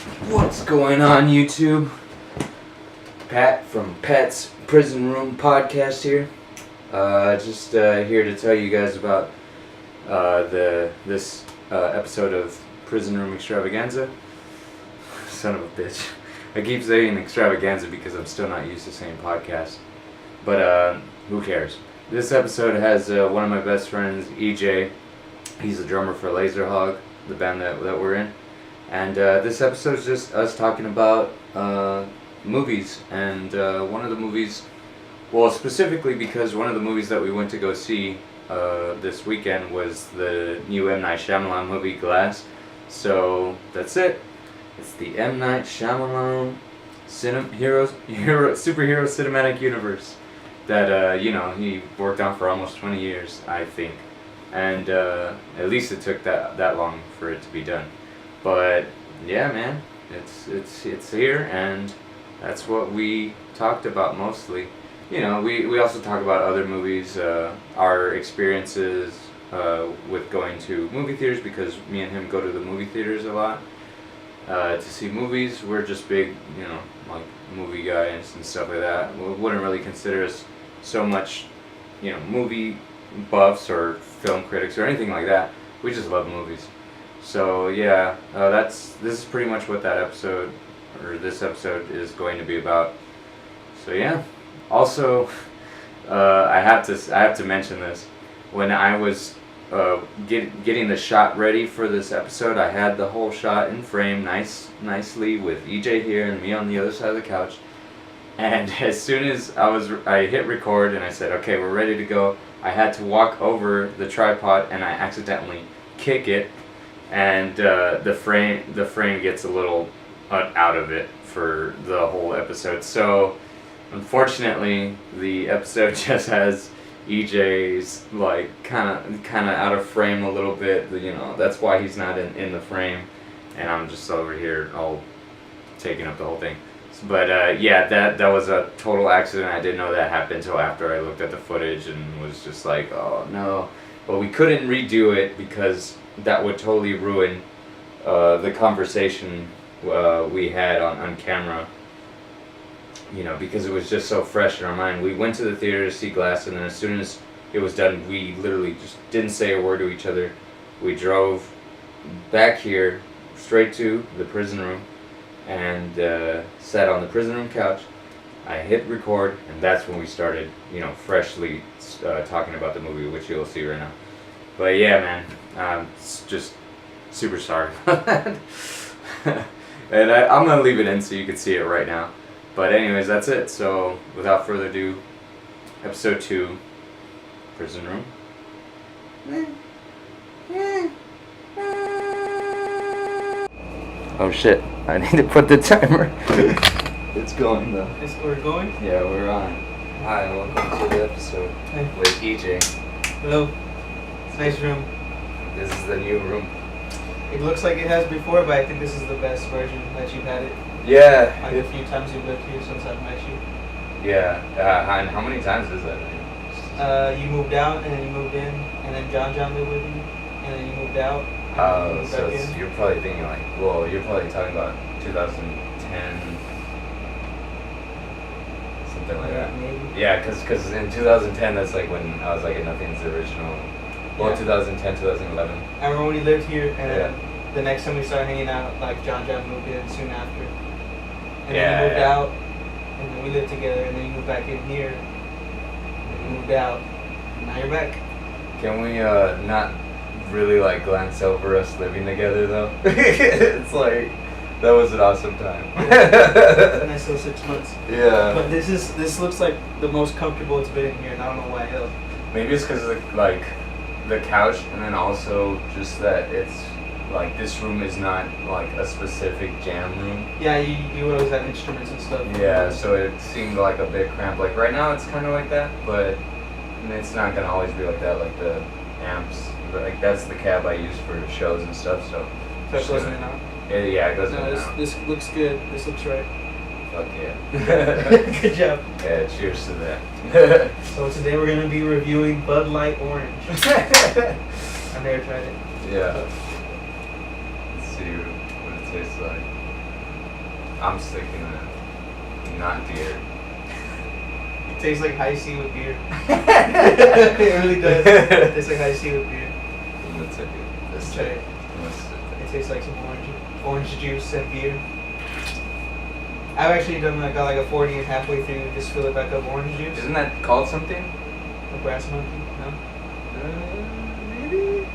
What's going on, YouTube? Pat from Pat's Prison Room Podcast here. Just here to tell you guys about this episode of Prison Room Extravaganza. Son of a bitch. I keep saying extravaganza because I'm still not used to saying podcast. But who cares? This episode has one of my best friends, EJ. He's the drummer for Lazer Hog, the band that we're in. And this episode is just us talking about movies. And one of the movies, well, specifically because one of the movies that we went to go see this weekend was the new M. Night Shamalama movie, Glass. So that's it. It's the M. Night Shamalama superhero cinematic universe that he worked on for almost 20 years, I think. And at least it took that long for it to be done. But yeah, man, it's here, and that's what we talked about mostly. You know, we also talk about other movies, our experiences with going to movie theaters, because me and him go to the movie theaters a lot to see movies. We're just big, like movie guys and stuff like that. We wouldn't really consider us so much, movie buffs or film critics or anything like that. We just love movies. So yeah, this is pretty much what this episode is going to be about. So yeah. Also, I have to mention this. When I was getting the shot ready for this episode, I had the whole shot in frame, nicely with EJ here and me on the other side of the couch. And as soon as I hit record and I said, okay, we're ready to go, I had to walk over the tripod and I accidentally kick it. And the frame gets a little out of it for the whole episode. So unfortunately, the episode just has EJ's like kind of out of frame a little bit. That's why he's not in the frame, and I'm just over here all taking up the whole thing. But yeah, that was a total accident. I didn't know that happened until after I looked at the footage and was just like, oh no. But we couldn't redo it because that would totally ruin the conversation we had on camera. Because it was just so fresh in our mind. We went to the theater to see Glass, and then as soon as it was done, we literally just didn't say a word to each other. We drove back here straight to the prison room and sat on the prison room couch. I hit record, and that's when we started, freshly talking about the movie, which you'll see right now. But yeah, man, I'm just super sorry about that. And I'm going to leave it in so you can see it right now. But anyways, that's it. So without further ado, episode 2, Prison Room. Oh shit, I need to put the timer. It's going though. We're going? Yeah, we're on. Hi, welcome to the episode with EJ. Hello. It's a nice room. This is the new room. It looks like it has before, but I think this is the best version that you've had it. Yeah. Like a few times you've lived here since I've met you. Yeah. And how many times is that? You moved out, and then you moved in, and then John lived with you, and then you moved out. Oh, so you're probably thinking you're probably talking about 2010, something like that. Maybe. Yeah, because in 2010, that's like when I was like in Nothing's original. Well, 2010, 2011. I remember when you lived here, and then the next time we started hanging out, like John moved in soon after. And then you moved out, and then we lived together, and then you moved back in here, and you moved out, and now you're back. Can we not really like glance over us living together though? It's like, that was an awesome time. A nice little 6 months. Yeah. But this looks like the most comfortable it's been in here, and I don't know why else. Maybe it's because of the couch, and then also just that it's like this room is not like a specific jam room. Yeah, you always have instruments and stuff. Yeah, so it seemed like a bit cramped. Like right now it's kind of like that, but it's not gonna always be like that. Like the amps, like that's the cab I use for shows and stuff. So it goes in and out. Yeah, it goes in and out. This looks good. This looks right. Fuck yeah. Good job. Yeah, cheers to that. So today we're gonna be reviewing Bud Light Orange. I've never tried it. Yeah. Let's see what it tastes like. I'm sticking to not beer. It tastes like high C with beer. It really does. It tastes like high C with beer. Let's take it. Let's try it. It tastes like some orange juice and beer. I've actually done got like a 40 and halfway through, just fill it back up orange juice. Isn't that called something? A brass monkey? No? Maybe.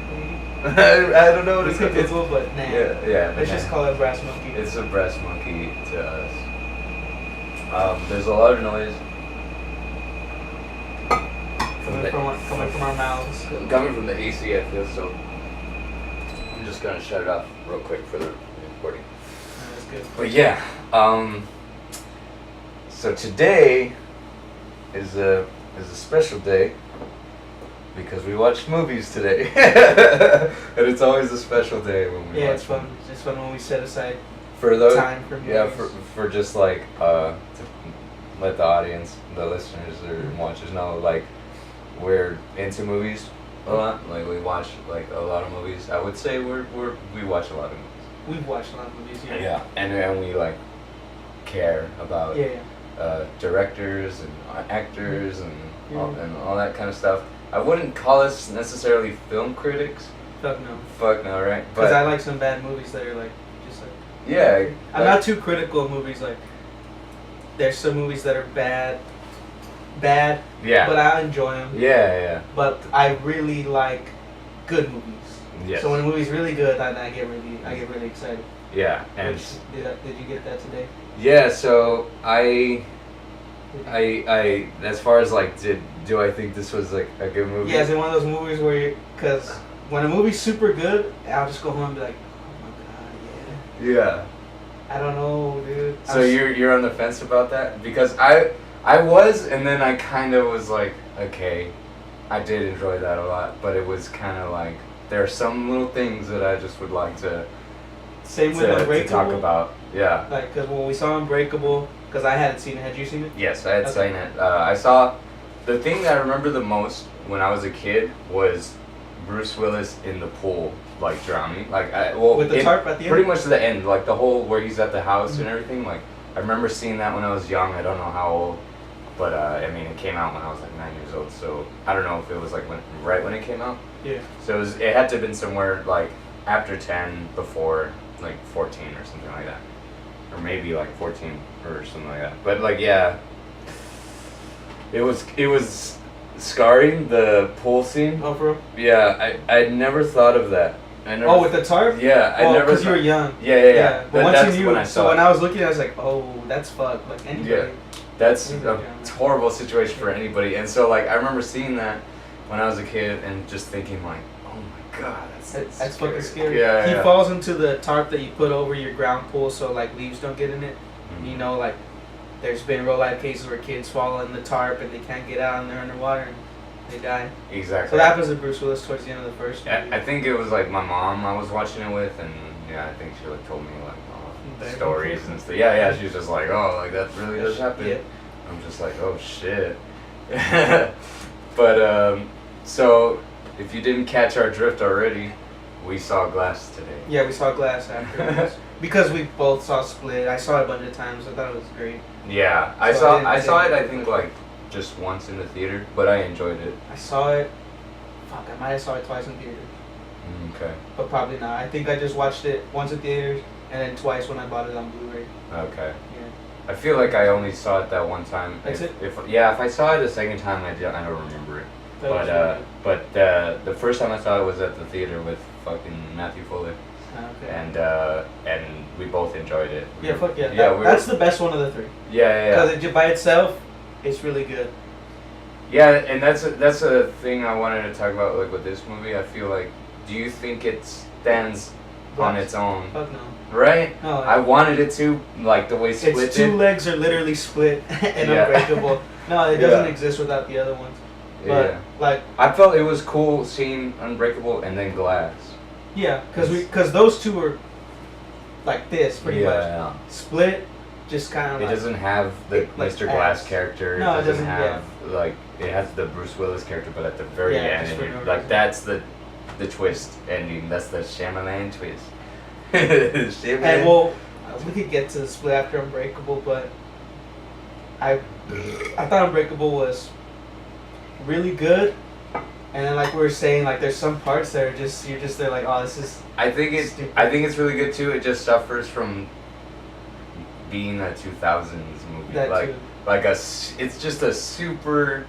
I don't know what We it's could called. Google, but nah. Yeah. Let's just call it brass monkey. It's a brass monkey to us. There's a lot of noise. Coming from our mouths. Coming from the AC, I feel so. I'm just gonna shut it off real quick for the recording. That's good. But yeah, so today is a special day because we watched movies today, and it's always a special day when we. Yeah, watch it's fun. movies. It's fun when we set aside For those, time for movies. yeah, for just like to let the audience, the listeners or watchers know like we're into movies a lot. Like we watch like a lot of movies. I would say we watch a lot of movies. We've watched a lot of movies. Yeah. Yeah, and we like care about directors and actors and all that kind of stuff. I wouldn't call us necessarily film critics. Fuck no. Fuck no, right? Because I like some bad movies that are like just like. Yeah. I'm not too critical of movies. Like, there's some movies that are bad. Yeah. But I enjoy them. Yeah. But I really like good movies. Yes. So when a movie's really good, I get really excited. Yeah, and Did you get that today? yeah. So I as far as like do I think this was like a good movie? Yeah, it's in one of those movies where because when a movie's super good, I'll just go home and be like, oh my god, yeah. Yeah. I don't know, dude. So you're on the fence about that? Because I was, and then I kind of was like, okay, I did enjoy that a lot, but it was kind of like there are some little things that I just would like to Same with Unbreakable. to talk about. Yeah. Like, because when we saw Unbreakable, because I hadn't seen it. Had you seen it? Yes, I had seen it. I saw the thing that I remember the most when I was a kid was Bruce Willis in the pool, like drowning, like with the tarp at the end. Pretty much to the end, like the whole where he's at the house and everything. Like I remember seeing that when I was young. I don't know how old, but I mean it came out when I was like 9 years old. So I don't know if it was like right when it came out. Yeah. So it had to have been somewhere like after 10, before like 14 or something like that, or maybe like 14 or something like that. But like yeah, it was scarring, the pool scene. Oh, bro. Yeah, I never thought of that. I never. Oh, with the tarp? Yeah, I never. Because you were young. Yeah. But once that's you knew, when I saw when it. I was looking, I was like, oh, that's fucked. Like anybody. Yeah, that's Anybody a horrible situation for anybody. And so like I remember seeing that when I was a kid and just thinking like, oh my god, That's fucking scary. Yeah, he falls into the tarp that you put over your ground pool so like leaves don't get in it. Mm-hmm. You know, like there's been real life cases where kids fall in the tarp and they can't get out and they're underwater and they die. Exactly. So that happens to Bruce Willis towards the end of the first movie. I think it was like my mom I was watching it with, and yeah, I think she like told me like stories and stuff. Yeah, she was just like, oh, like that really does happen. Yeah. I'm just like, oh shit. But so if you didn't catch our drift already, we saw Glass today. Yeah, we saw Glass after. Because we both saw Split. I saw it a bunch of times. I thought it was great. Yeah, I saw it. I think like just once in the theater, but I enjoyed it. I saw it. Fuck, I might have saw it twice in theaters. Okay. But probably not. I think I just watched it once in theaters and then twice when I bought it on Blu-ray. Okay. Yeah. I feel like I only saw it that one time. That's it? If I saw it a second time, I don't remember it. But the first time I saw it was at the theater with fucking Matthew Fuller. Okay. And we both enjoyed it. Yeah, fuck yeah. Yeah, that's the best one of the three. Yeah. Because by itself, it's really good. Yeah, and that's a thing I wanted to talk about, like with this movie. I feel like, do you think it stands on its own? Fuck no. Right? No. I wanted it to, like the way Split its two did. legs are literally split and Unbreakable. No, it doesn't exist without the other ones. But like, I felt it was cool seeing Unbreakable and then Glass. Yeah, because those two are like this pretty much. Yeah. Split, just kind of. It doesn't have the Mr. Glass character. No, it doesn't have like it has the Bruce Willis character, but at the very end, like that's the twist ending. That's the Shamalama twist. And well, We could get to the Split after Unbreakable, but I thought Unbreakable was really good, and then like we were saying, like there's some parts that are just you're just there like, oh, this is. I think it's really good too. It just suffers from being a 2000s movie. That like too. like it's just a super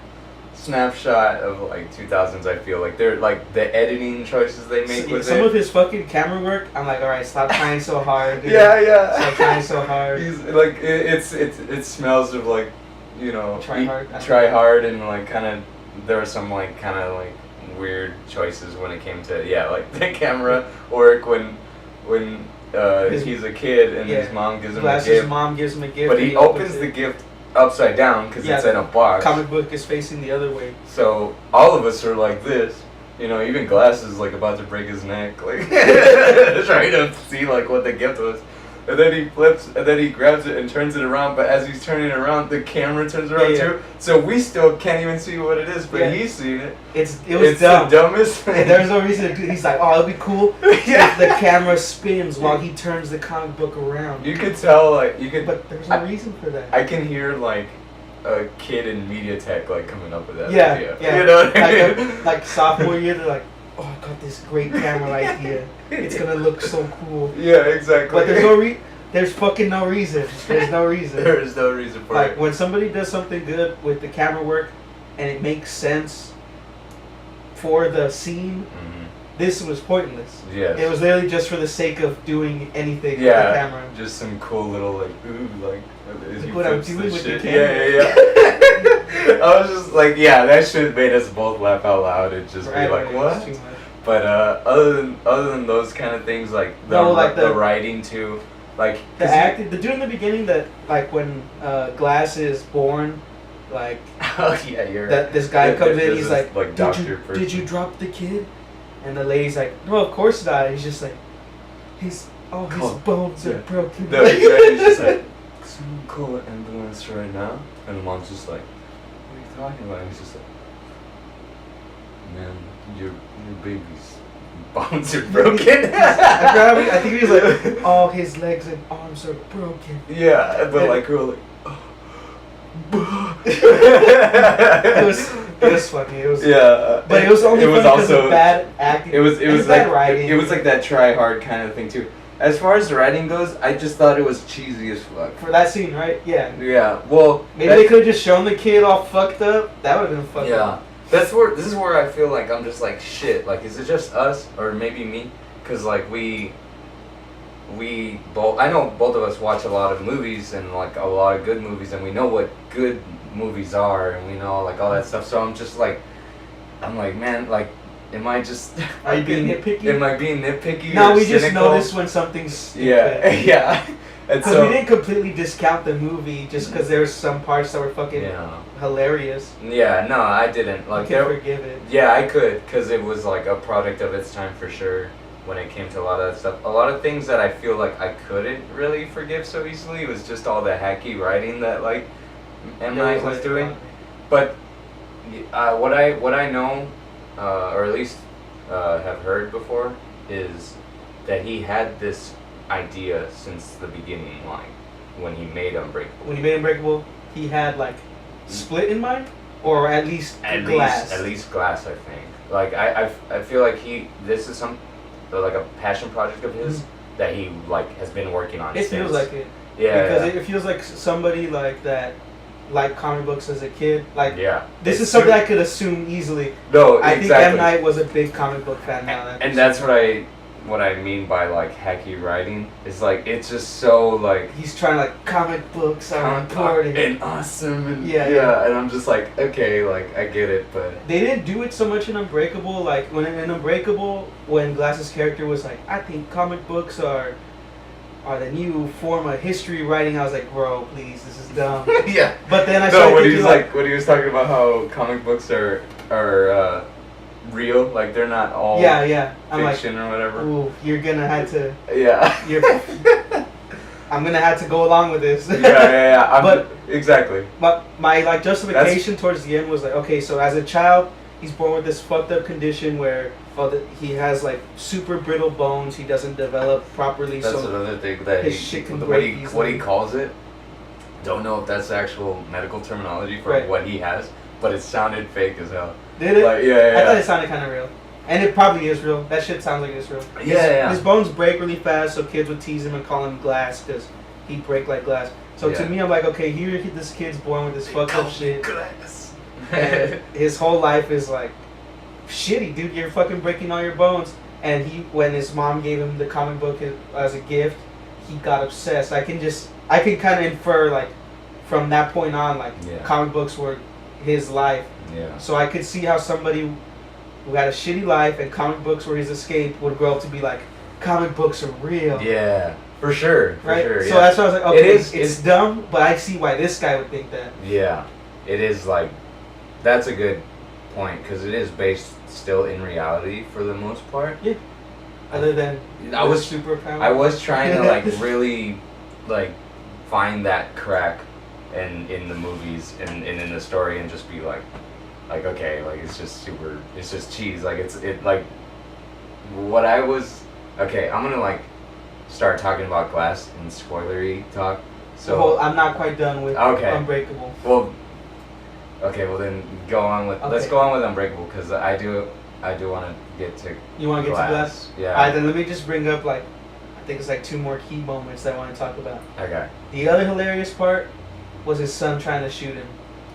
snapshot of like 2000s. I feel like they're like the editing choices they make with some it. of his fucking camera work. I'm like, all right, stop trying so hard. Dude. Yeah. Stop trying so hard. He's like it smells of like, you know, Try hard. Try hard, and like kind of there were some like kind of like weird choices when it came to like the camera work when he's a kid and his mom gives him a gift. His mom gives him a gift, but he opens the gift upside down because it's in a box. Comic book is facing the other way. So all of us are like this, you know. Even Glass is like about to break his neck, like trying to see like what the gift was. And then he flips, and then he grabs it and turns it around. But as he's turning it around, the camera turns around too. So we still can't even see what it is, but he's seen it. It was dumb. The dumbest thing. And there's no reason to do. He's like, oh, it'll be cool if the camera spins while he turns the comic book around. You could tell, like you could. But there's no reason for that. I can hear like a kid in media tech like coming up with that idea. Yeah. You know what I mean? Like sophomore year, they're like, oh, I got this great camera idea. It's gonna look so cool. Yeah, exactly. But there's fucking no reason. There's no reason. There is no reason for it. Like when somebody does something good with the camera work and it makes sense for the scene, this was pointless. Yes. It was literally just for the sake of doing anything with the camera. Just some cool little like what I'm doing with the camera. Yeah. I was just like, that shit made us both laugh out loud and just be like, what? But other than those kind of things, like the writing too. Like the acting, the dude in the beginning that like when Glass is born, like this guy comes in, he's like did you drop the kid? And the lady's like, no, of course not. He's just like, his bones are broken. No, he's just like, someone call an ambulance right now. And the mom's just like, what are you talking about? And he's just like, man, your baby's bones are broken. I think he was like, oh, his legs and arms are broken. Yeah, but like we're like, it was funny. It was but it was only funny because of bad acting. It was like bad writing. It was like that try hard kind of thing too. As far as the writing goes, I just thought it was cheesy as fuck. For that scene, right? Yeah. Yeah. Well, maybe they could have just shown the kid all fucked up. That would have been fucked up. This is where I feel like I'm just like shit. Like, is it just us or maybe me? Cause like we both, I know both of us watch a lot of movies and like a lot of good movies, and we know what good movies are, and we know like all that stuff. So I'm like, man, like, am I just? Are you being nitpicky? Am I being nitpicky? No, we cynical? just notice when something's stupid. Yeah. Because we didn't completely discount the movie just because there's some parts that were fucking hilarious. Yeah, no, I didn't. Like, you can forgive it. Yeah, I could, because it was like a product of its time for sure. When it came to a lot of that stuff, a lot of things that I feel like I couldn't really forgive so easily. It was just all the hacky writing that like M. Night was doing. But what I know, or at least have heard before, is that he had this idea since the beginning, like when he made Unbreakable. When he made Unbreakable, he had like Split in mind, or at least Glass. At least Glass, I think. Like I feel like this is like a passion project of his that he like has been working on. It feels like it. Yeah. Because it feels like somebody like that, like comic books as a kid. Like this is it's something I could assume easily. No, I think M. Night was a big comic book fan now. And that's what I mean by like hacky writing. Is like it's just so like he's trying like comic books are important and awesome and yeah, and I'm just like, okay, like I get it, but they didn't do it so much in Unbreakable. Like when in Unbreakable, when Glass's character was like, I think comic books are the new form of history writing. I was like, bro, please, this is dumb. Yeah. But then I started when he was like when he was talking about how comic books are real, like they're not all fiction or whatever. Ooh, you're gonna have to. Yeah. I'm gonna have to go along with this. Yeah. But exactly. But my like justification towards the end was like, okay, so as a child, he's born with this fucked up condition where he has like super brittle bones. He doesn't develop properly. That's so another thing that his shit can break what he calls it. Don't know if that's actual medical terminology for right. what he has, but it sounded fake as hell. Did it? Like, yeah. I thought it sounded kind of real. And it probably is real. That shit sounds like it's real. His bones break really fast, so kids would tease him and call him glass because he'd break like glass. So to me, I'm like, okay, here this kid's born with this fucked up shit. Glass. And his whole life is like, shitty, dude. You're fucking breaking all your bones. And when his mom gave him the comic book as a gift, he got obsessed. I can kind of infer, like, from that point on, like, comic books were his life. Yeah. So I could see how somebody who had a shitty life and comic books were his escape would grow up to be like, comic books are real. Yeah, for sure. Right? Sure, so that's why I was like, okay, it's dumb, but I see why this guy would think that. Yeah. It is like, that's a good point, because it is based still in reality for the most part. Yeah. Other than I was superpower. I was trying to like really like find that crack in the movies and in the story and just be like okay, like it's just cheese, like what I was okay, I'm gonna like start talking about Glass in spoilery talk. So I'm not quite done with Unbreakable. Well, okay, well then go on with let's go on with Unbreakable, because I do want to get to You want to get to Glass? Yeah. Alright, then let me just bring up, like, I think it's like 2 more key moments that I want to talk about. Okay. The other hilarious part was his son trying to shoot him.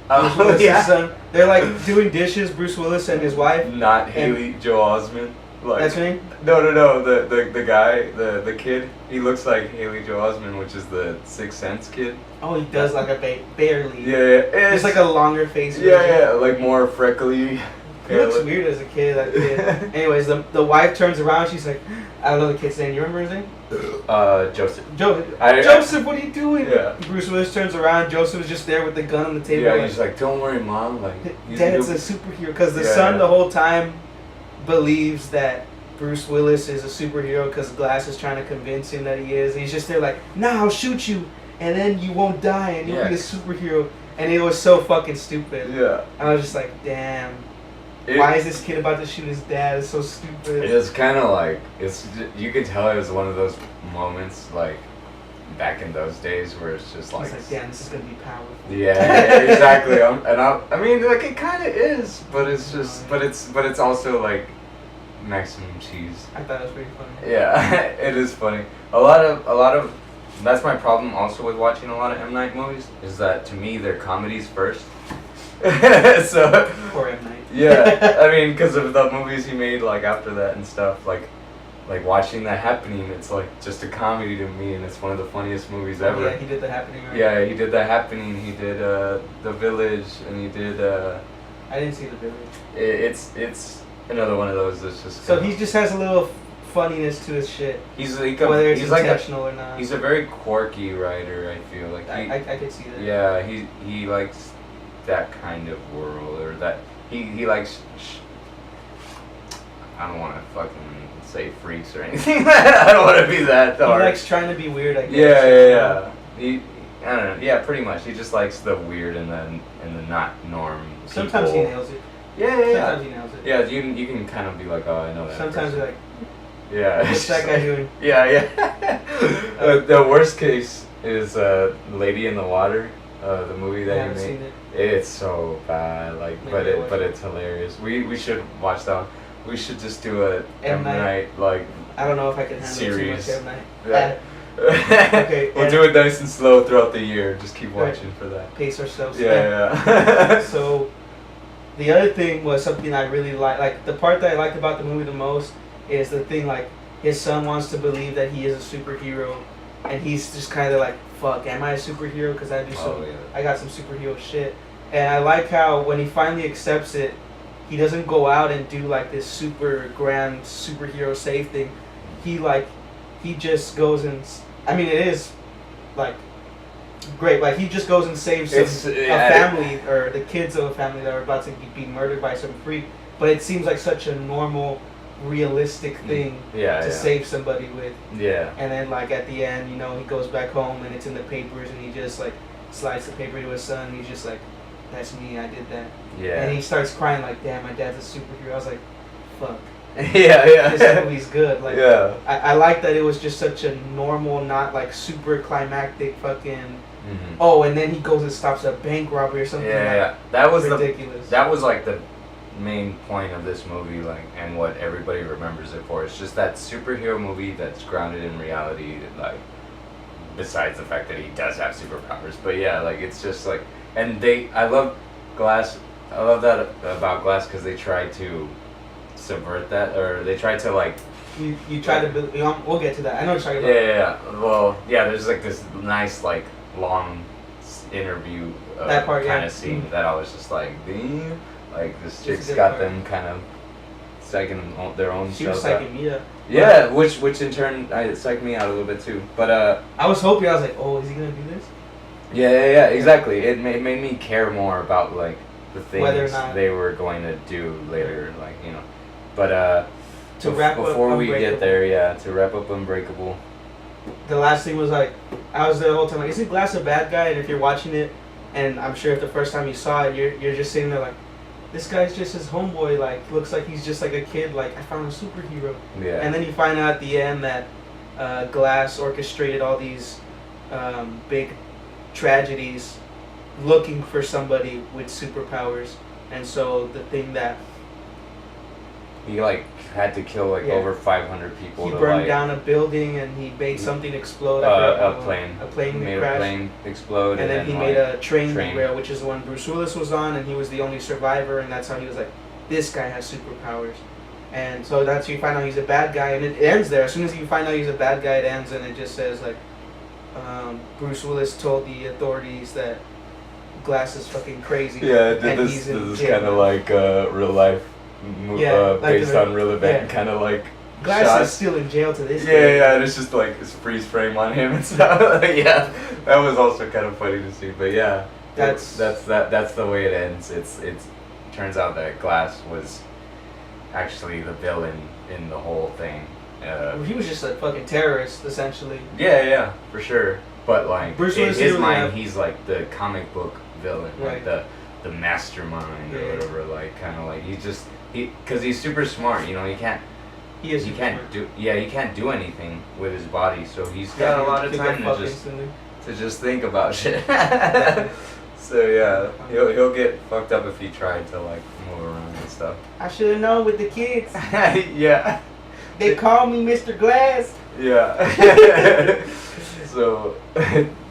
Oh, yeah. His son. They're like doing dishes, Bruce Willis and his wife. Not Haley Joel Osment. Like, that's her name? No. The guy, the kid, he looks like Haley Joel Osment, which is the Sixth Sense kid. Oh, he does like a barely. Yeah. It's like a longer face. Yeah, like more freckly. He looks weird as a kid, that kid. Anyways, the wife turns around, she's like, I don't know the kid's name. You remember his name? Joseph. Joseph, what are you doing? Yeah. Bruce Willis turns around. Joseph is just there with the gun on the table. Yeah, he's like, don't worry, Mom. Like, Dad's a superhero. Because the son the whole time believes that Bruce Willis is a superhero because Glass is trying to convince him that he is. He's just there like, nah, I'll shoot you, and then you won't die, and you'll be a superhero. And it was so fucking stupid. Yeah. I was just like, damn. Why is this kid about to shoot his dad? It's so stupid. It's kind of like, you could tell it was one of those moments, like, back in those days where it's just like... He's like, damn, this is going to be powerful. Yeah, exactly. I mean, like, it kind of is, but it's just, but it's also, like, maximum cheese. I thought it was pretty funny. Yeah, it is funny. A lot of, that's my problem also with watching a lot of M. Night movies, is that, to me, they're comedies first. So... Poor M. Night. Yeah, I mean, because of the movies he made, like, after that and stuff, like watching The Happening, it's like just a comedy to me, and it's one of the funniest movies ever. Yeah, he did The Happening, right? Yeah, he did The Happening, he did The Village, and he did I didn't see The Village. It's another one of those that's just so he just has a little funniness to his shit. He's like whether it's intentional or not. He's a very quirky writer, I feel like. I could see that. Yeah, he likes that kind of world, or that he likes. I don't want to fucking say freaks or anything. I don't want to be that dark. He likes trying to be weird, I guess. Yeah. I don't know. Yeah, pretty much. He just likes the weird and the not norm. Sometimes he nails it. Yeah. Sometimes he nails it. Yeah, you can kind of be like, oh, I know that. Sometimes you're like, yeah. What's that guy doing? Yeah. The worst case is Lady in the Water, the movie that he made. Seen it. It's so bad, like, but it's hilarious. We should watch that one. We should just do a M. Night like. I don't know if I can handle series. too much M. Night. Yeah. Okay. We'll do it nice and slow throughout the year. Just keep watching for that. Pace ourselves. Yeah. So, the other thing was something I really liked. Like, the part that I liked about the movie the most is the thing, like, his son wants to believe that he is a superhero, and he's just kind of like, fuck, am I a superhero? Because I got some superhero shit. And I like how when he finally accepts it, he doesn't go out and do like this super grand superhero save thing. He just goes and, I mean, it is like great. Like, he just goes and saves a family, or the kids of a family that are about to be murdered by some freak. But it seems like such a normal, realistic thing to save somebody with. Yeah. And then, like, at the end, he goes back home and it's in the papers, and he just like slides the paper to his son, and he's just like, that's me, I did that. Yeah. And he starts crying like, damn, my dad's a superhero. I was like, fuck. Yeah. This movie's good. Like, yeah. I like that it was just such a normal, not like super climactic fucking. Mm-hmm. Oh, and then he goes and stops a bank robbery or something. Yeah. That was ridiculous. That was like the main point of this movie, like, and what everybody remembers it for. It's just that superhero movie that's grounded in reality, like, besides the fact that he does have superpowers. But yeah, like, it's just like, and I love Glass. I love that about Glass because they try to subvert that, or they try to like. You try to build. We'll get to that. I know what you're talking about. Yeah. Well, yeah. There's like this nice like long interview that part, kind of scene that I was just like, damn. Like this chick's got them kind of psyching their own. She was psyching me up. Yeah, which in turn psyched me out a little bit too. But I was hoping, I was like, oh, is he gonna do this? Yeah, exactly. It made me care more about like the things whether or not they were going to do later, like, you know. But to wrap up before we get there, to wrap up Unbreakable. The last thing was like, I was there the whole time like, isn't Glass a bad guy? And if you're watching it, and I'm sure if the first time you saw it, you're just sitting there like, this guy's just his homeboy, like, looks like he's just like a kid, like, I found a superhero. Yeah. And then you find out at the end that Glass orchestrated all these big tragedies looking for somebody with superpowers. And so the thing that he like had to kill like over 500 people. He to burned like, down a building and he made something explode. A plane. A plane made crashed. a plane explode. And then he made a train derail, which is the one Bruce Willis was on, and he was the only survivor, and that's how he was like, this guy has superpowers. And so that's how you find out he's a bad guy, and it ends there. As soon as you find out he's a bad guy, it ends, and it just says like, Bruce Willis told the authorities that Glass is fucking crazy. Yeah, this is kind of like real life. Based on real event, kind of like Glass shot. is still in jail to this day. Yeah, and it's just like this freeze frame on him and stuff. Yeah, that was also kind of funny to see. But yeah, that's the way it ends. It turns out that Glass was actually the villain in the whole thing. He was just a fucking terrorist, essentially. Yeah, for sure. But like Bruce in his mind, have... he's like the comic book villain, right. like the mastermind or whatever. Like kind of like because he's super smart. You know, he can't do anything with his body, so he's got a lot of time to just think about shit. So yeah, he'll get fucked up if he tried to like move around and stuff. I should have known with the kids. Yeah. They call me Mr. Glass. Yeah. So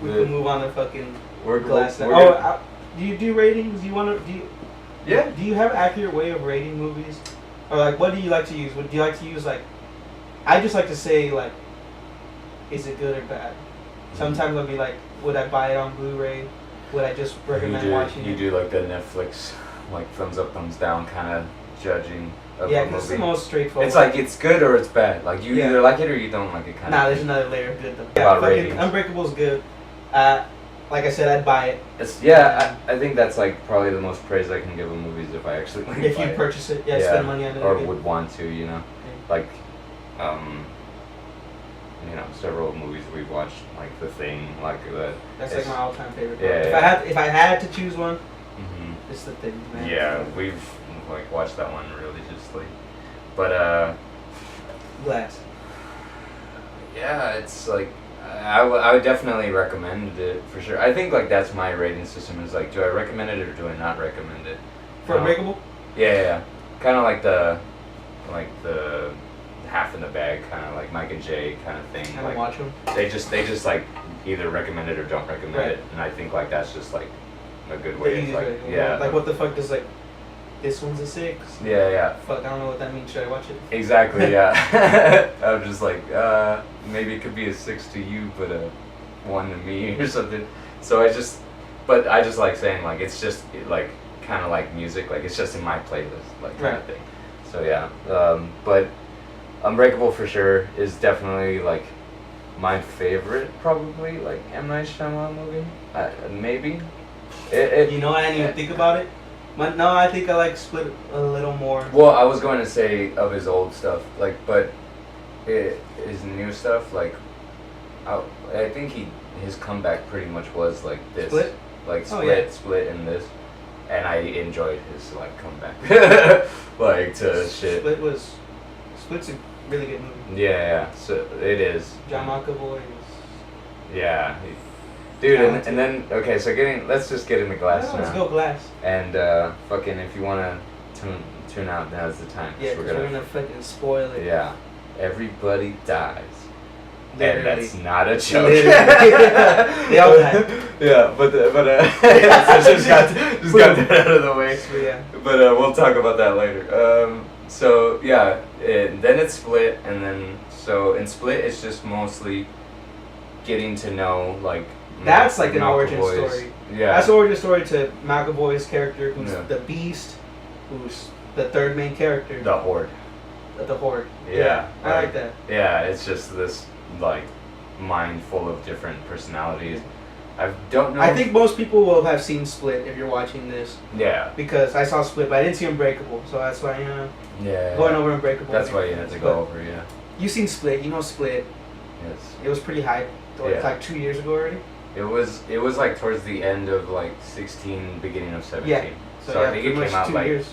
we can move on to fucking Glass. Do you do ratings? Do you? Yeah. Do you have an accurate way of rating movies, or like what do you like to use? Do you like to use like? I just like to say like, is it good or bad? Sometimes I'll be like, would I buy it on Blu-ray? Would I just recommend watching it? You do like the Netflix, like thumbs up, thumbs down kind of judging of a movie. That's the most straightforward. It's like it's good or it's bad. Like you either like it or you don't like it. Kind of. There's another layer of good though. About ratings. Unbreakable's good. Like I said, I'd buy it. I think that's like probably the most praise I can give a movie is if I actually like if you purchase it, spend money on it. Or would want to, you know, like, you know, several movies we've watched, like The Thing, like that. That's like my all-time favorite. Yeah. If I had to choose one, it's The Thing, man. Yeah, we've like watched that one religiously, but Glass. Yeah, it's like. I would definitely recommend it for sure. I think like that's my rating system is like, do I recommend it or do I not recommend it? For Unbreakable? Yeah. Kind of like the half in the bag, kind of like Mike and Jay kind of thing. I don't watch them. They just like either recommend it or don't recommend it, and I think like that's just like a good way. Like what the fuck does like. This one's a 6. Yeah. Fuck, I don't know what that means. Should I watch it? Exactly, yeah. I was just like, maybe it could be a 6 to you, but a 1 to me or something. So I just like saying like it's just like kind of like music, like it's just in my playlist, like kind of thing. So yeah, but Unbreakable for sure is definitely like my favorite, probably like M. Night Shyamalan movie. Maybe. You know, I didn't even think about it. No, I think I like Split a little more. Well, I was going to say of his old stuff, like, but his new stuff, like, I think his comeback pretty much was like this, Split? like Split and this. and I enjoyed his like comeback, like to shit. Split's a really good movie. Yeah, so it is. John McAvoy is. Yeah, dude, and then okay, so let's just get into Glass now. Let's go Glass. And fucking, if you wanna tune out, now's the time. Yeah, because we're gonna fucking spoil it. Yeah, everybody dies. Literally. And that's not a joke. They all die. Yeah, but so just got that out of the way. So, yeah. But we'll talk about that later. So yeah, then it's Split, and then so in Split it's just mostly getting to know like. That's like an origin McAvoy's, story. Yeah. That's an origin story to McAvoy's character, who's Yeah. the Beast, who's the third main character. The Horde. The Horde. Yeah. I like that. Yeah, it's just this like mind full of different personalities. I don't know. I think most people will have seen Split if you're watching this. Yeah. Because I saw Split, but I didn't see Unbreakable, so that's why Yeah. going over Unbreakable. That's why you had to go over, yeah. You seen Split? You know Split. Yes. It was pretty hype. It's like 2 years ago already. It was like towards the end of like 16, beginning of 17. Yeah. So I think it came out 2 like years.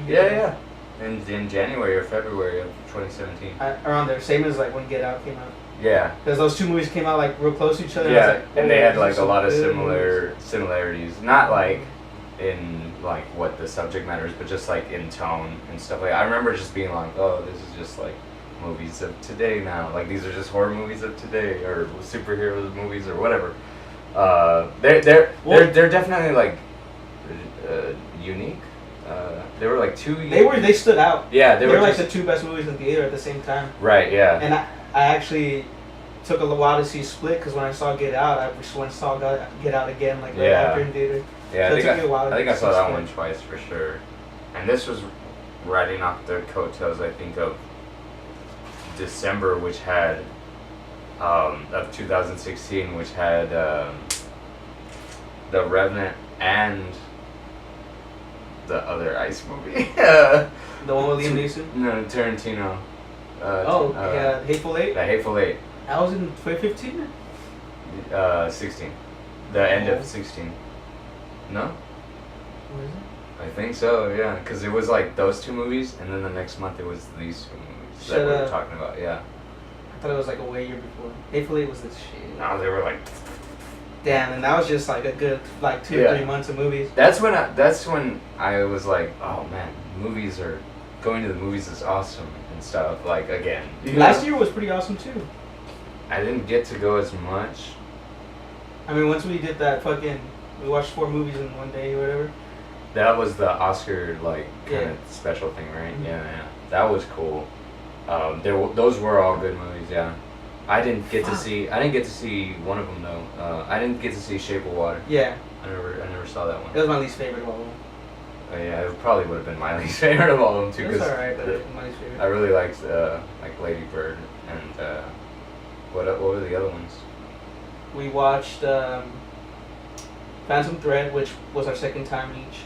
Yeah. In January or February of 2017. Around there, same as like when Get Out came out. Yeah. Because those two movies came out like real close to each other. Yeah, And, I was like, and they had like a some lot of good similarities. Not like in like what the subject matter is, but just like in tone and stuff like that. I remember just being like, oh, this is just like movies of today now. Like these are just horror movies of today, or superhero movies, or whatever. They're definitely like unique. They were like two. They stood out. Yeah, they were like the two best movies in the theater at the same time. Right. Yeah. And I actually took a while to see Split because when I saw Get Out, I just went and saw Get Out again like right after in theater. Yeah, So I think I saw that Split. one twice for sure. And this was riding off the coattails, I think, of December, which had of 2016, which had The Revenant and the other Ice movie. The one with Liam Neeson? No, Tarantino. Yeah, Hateful Eight? The Hateful Eight. That was in 2015? 16. The end of 16. No? What is it? I think so, yeah. Because it was like those two movies, and then the next month it was these two movies that we were talking about, yeah. I thought it was like a way year before. Hateful Eight was the shit. No, they were like... Damn, and that was just like a good 2 or 3 months of movies. That's when I was like, oh man, going to the movies is awesome and stuff. Like again, Last year was pretty awesome too. I didn't get to go as much. I mean, once we did that we watched 4 movies in one day or whatever. That was the Oscar like kind of special thing, right? Mm-hmm. Yeah, that was cool. Those were all good movies, yeah. I didn't get to see one of them though. I didn't get to see Shape of Water. Yeah. I never saw that one. It was my least favorite of all of them. Yeah, it probably would have been my least favorite of all of them too. It was alright, but it was my least favorite. I really liked like Lady Bird and what were the other ones? We watched Phantom Thread, which was our second time each.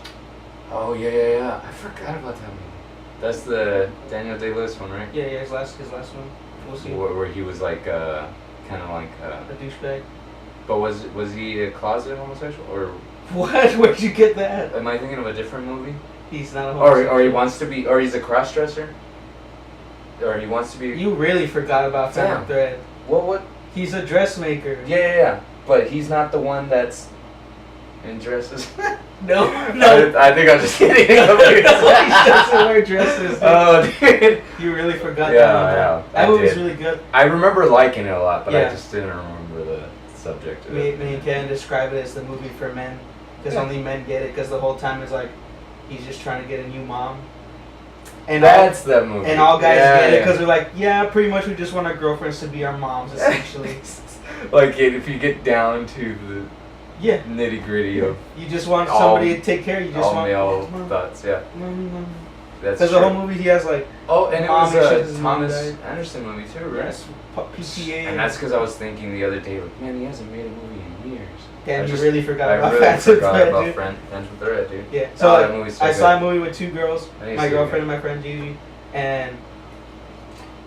Oh yeah. I forgot about that movie. That's the Daniel Day-Lewis one, right? Yeah, his last one. We'll see. Where he was like kind of like a douchebag. But was he a closet homosexual or? What? Where'd you get that? Am I thinking of a different movie? He's not a homosexual. Or he wants to be, or he's a cross-dresser? Or he wants to be... You really forgot about Phantom Thread. What? He's a dressmaker. Yeah. But he's not the one that's in dresses. No. I think I'm just kidding. He doesn't wear dresses. Dude. Oh, dude. You really forgot that. Yeah. That movie's really good. I remember liking it a lot, but I just didn't remember the subject of it. Me and Ken describe it as the movie for men. Because only men get it. Because the whole time it's like, he's just trying to get a new mom. And that's that movie. And all guys get it because they're like, yeah, pretty much we just want our girlfriends to be our moms, essentially. Like, if you get down to the nitty gritty of... You just want somebody to take care of you. Just want male thoughts, yeah. That's because the whole movie he has like... Oh, and it was a Thomas Anderson movie too, right? Yes, PTA. And that's because I was thinking the other day, like, man, he hasn't made a movie in years. Damn, you really forgot about Phantom Thread, dude. Yeah, so I saw a movie with 2 girls, my girlfriend and my friend Gigi, and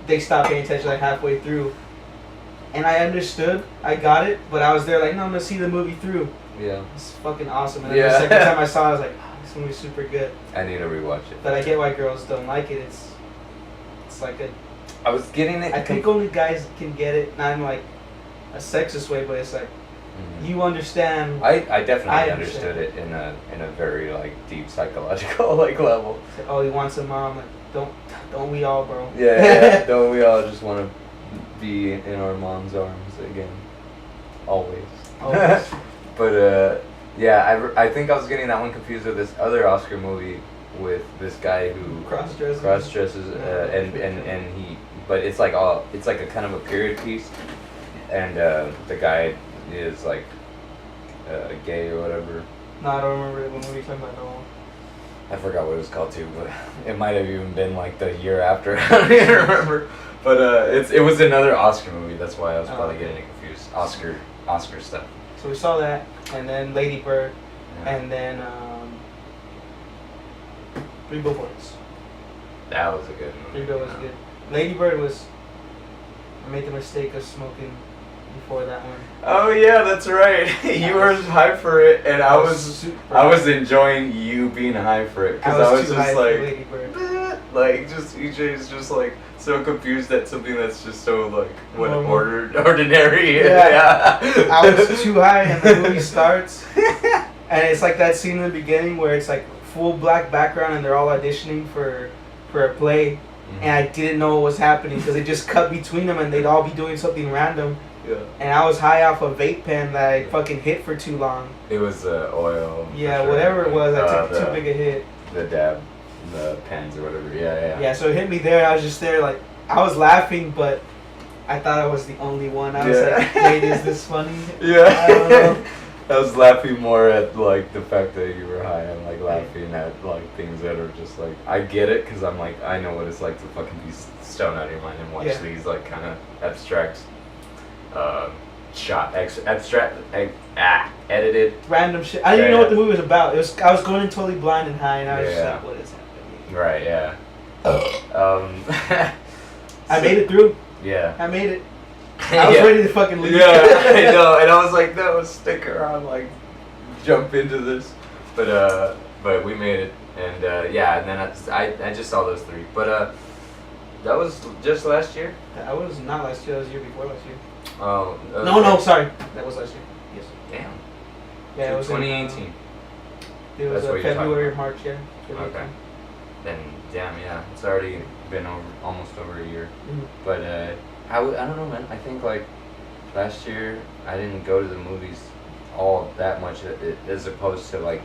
they stopped paying attention like halfway through. and I understood, I got it, but I was there like, no, I'm gonna see the movie through. Yeah. It's fucking awesome. And then the second time I saw it, I was like, oh, this movie's super good. I need to rewatch it. But I get why girls don't like it. It's like a. I was getting it. I think only guys can get it, not in like a sexist way, but it's like you understand. I definitely understood it in a very like deep psychological like level. Like, oh, he wants a mom. Like, don't we all, bro? Yeah. Don't we all just want to be in our mom's arms again? Always. But yeah, I think I was getting that one confused with this other Oscar movie with this guy who cross dresses and he, but it's like a kind of a period piece, and the guy is like gay or whatever. No, I don't remember what movie you're talking about. No. I forgot what it was called too, but it might have even been like the year after. I don't even remember. But it was another Oscar movie. That's why I was probably getting it confused. Oscar stuff. So we saw that, and then Lady Bird, and then Three Billboards. That was a good movie. Three Billboards was good. Lady Bird was. I made the mistake of smoking before that one. Oh yeah, that's right. You were hyped for it, and I was enjoying you being hyped for it because I was just like, Lady Bird. Like just EJ's just like so confused at something that's just so like ordinary. Yeah. I was too high, and the movie starts, and it's like that scene in the beginning where it's like full black background, and they're all auditioning for a play, and I didn't know what was happening because it just cut between them, and they'd all be doing something random. Yeah. And I was high off a vape pen that I fucking hit for too long. It was oil. Yeah, sure. Whatever it was, I took too big a hit. The dab, the pens or whatever. Yeah. Yeah, so it hit me there. I was just there, like I was laughing, but I thought I was the only one. I was like, wait, is this funny? Yeah. I don't know. I was laughing more at like the fact that you were high and like laughing at like things that are just like I get it because I'm like I know what it's like to fucking be stoned out of your mind and watch these like kind of abstract. Edited random shit. I didn't even know what the movie was about. I was going in totally blind and high, and I was just like, "What is happening?" Right. Yeah. I made it through. Yeah. I made it. I was ready to fucking leave. Yeah, I know, and I was like, "No, stick around, like, jump into this." But we made it, and and then I just saw those three, but that was just last year. That was not last year. That was the year before last year. Oh. No, sorry. That was last year. Yes. Damn. Yeah, so it was 2018. It was February or March, yeah. Okay. Then, damn, yeah. It's already been almost over a year. Mm-hmm. But I don't know, man. I think, like, last year I didn't go to the movies all that much as opposed to, like,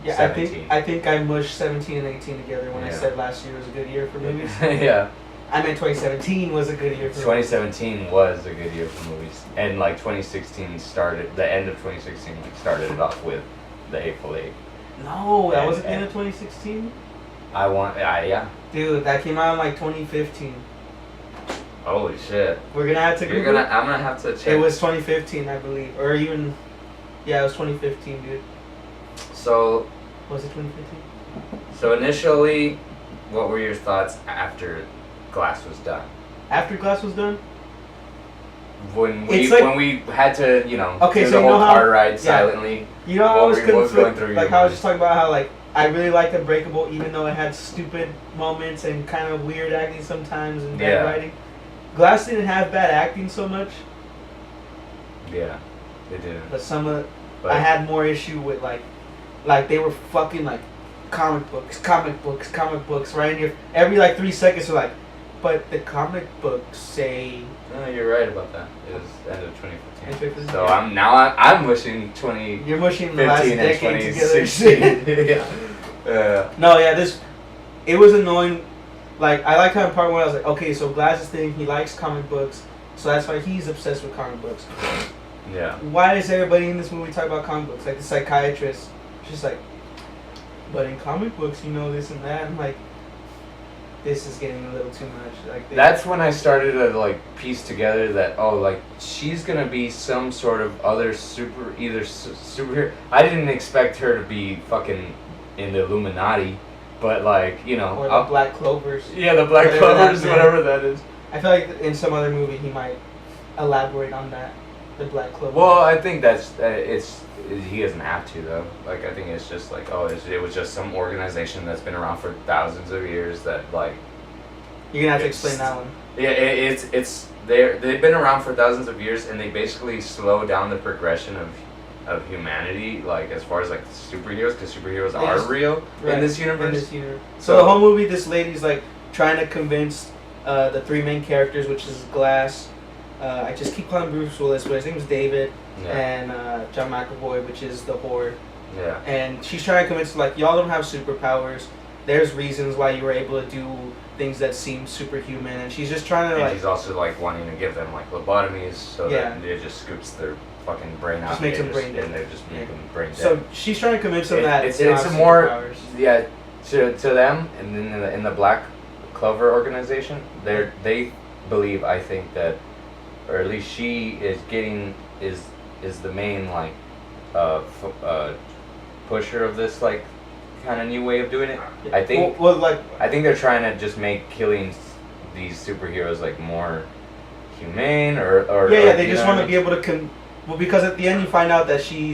17. I think I mushed 17 and 18 together when I said last year was a good year for movies. Yeah. I meant 2017 was a good year for 2017 was a good year for movies. And like 2016 started, the end of 2016 like started it off with The Hateful Eight. No, that was the end of 2016? Yeah. Dude, that came out in like 2015. Holy shit. We're gonna have to I'm gonna have to check. It was 2015, I believe. Or even, yeah, it was 2015, dude. So. Was it 2015? So initially, what were your thoughts after Glass was done? After Glass was done? When we had to, do the whole car ride silently. You know, I was going through like how I was just talking about how like I really liked Unbreakable, even though it had stupid moments and kind of weird acting sometimes and bad writing. Glass didn't have bad acting so much. Yeah, they didn't. But I had more issue with like they were fucking like comic books, right? And every like 3 seconds are like, but the comic books say. No, you're right about that. It was end of 2015. So I'm mushing 20. You're mushing the last decade together. Yeah. No, yeah, it was annoying. Like I liked how in part one I was like, okay, so Glass's thing, he likes comic books, so that's why he's obsessed with comic books. Yeah. Why does everybody in this movie talk about comic books? Like the psychiatrist, she's like, but in comic books, this and that. I'm like, this is getting a little too much. Like that's when I started to like piece together that she's gonna be some sort of other superhero. I didn't expect her to be fucking in the Illuminati, but like or the Black Clovers. Yeah, the Black Clovers, whatever that is. I feel like in some other movie he might elaborate on that. The Black Clover. Well, I think that's he doesn't have to though. Like I think it's just like it was just some organization that's been around for thousands of years that like. You're gonna have to explain that one. Yeah, it's they've been around for thousands of years, and they basically slow down the progression of humanity, like as far as like superheroes, because superheroes are real in this universe. So the whole movie, this lady's like trying to convince the three main characters, which is Glass. I just keep calling Bruce Willis, but his name is David, and John McAvoy, which is the Horde. Yeah. And she's trying to convince like y'all don't have superpowers. There's reasons why you were able to do things that seem superhuman, and she's just trying to and she's also like wanting to give them like lobotomies so that it just scoops their fucking brain out. Just makes them brain dead. And they just make them brain dead. So she's trying to convince them that it's a more to them, and then in the Black Clover organization, they believe, I think, that, or at least she is getting is the main like pusher of this like kind of new way of doing it. I think I think they're trying to just make killing these superheroes like more humane or they just want to be able to because at the end you find out that she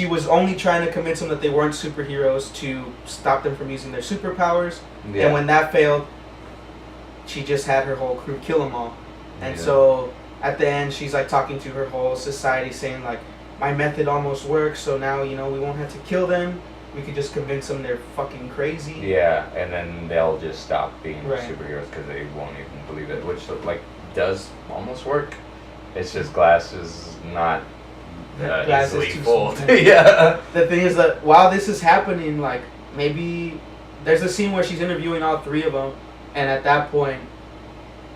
was only trying to convince them that they weren't superheroes to stop them from using their superpowers, and when that failed, she just had her whole crew kill them all. And so at the end she's like talking to her whole society saying like, my method almost works, so now we won't have to kill them. We could just convince them they're fucking crazy. Yeah, and then they'll just stop being superheroes because they won't even believe it, which like does almost work. It's just Glass is not easily fooled. Yeah. The thing is that while this is happening, like maybe there's a scene where she's interviewing all three of them, and at that point,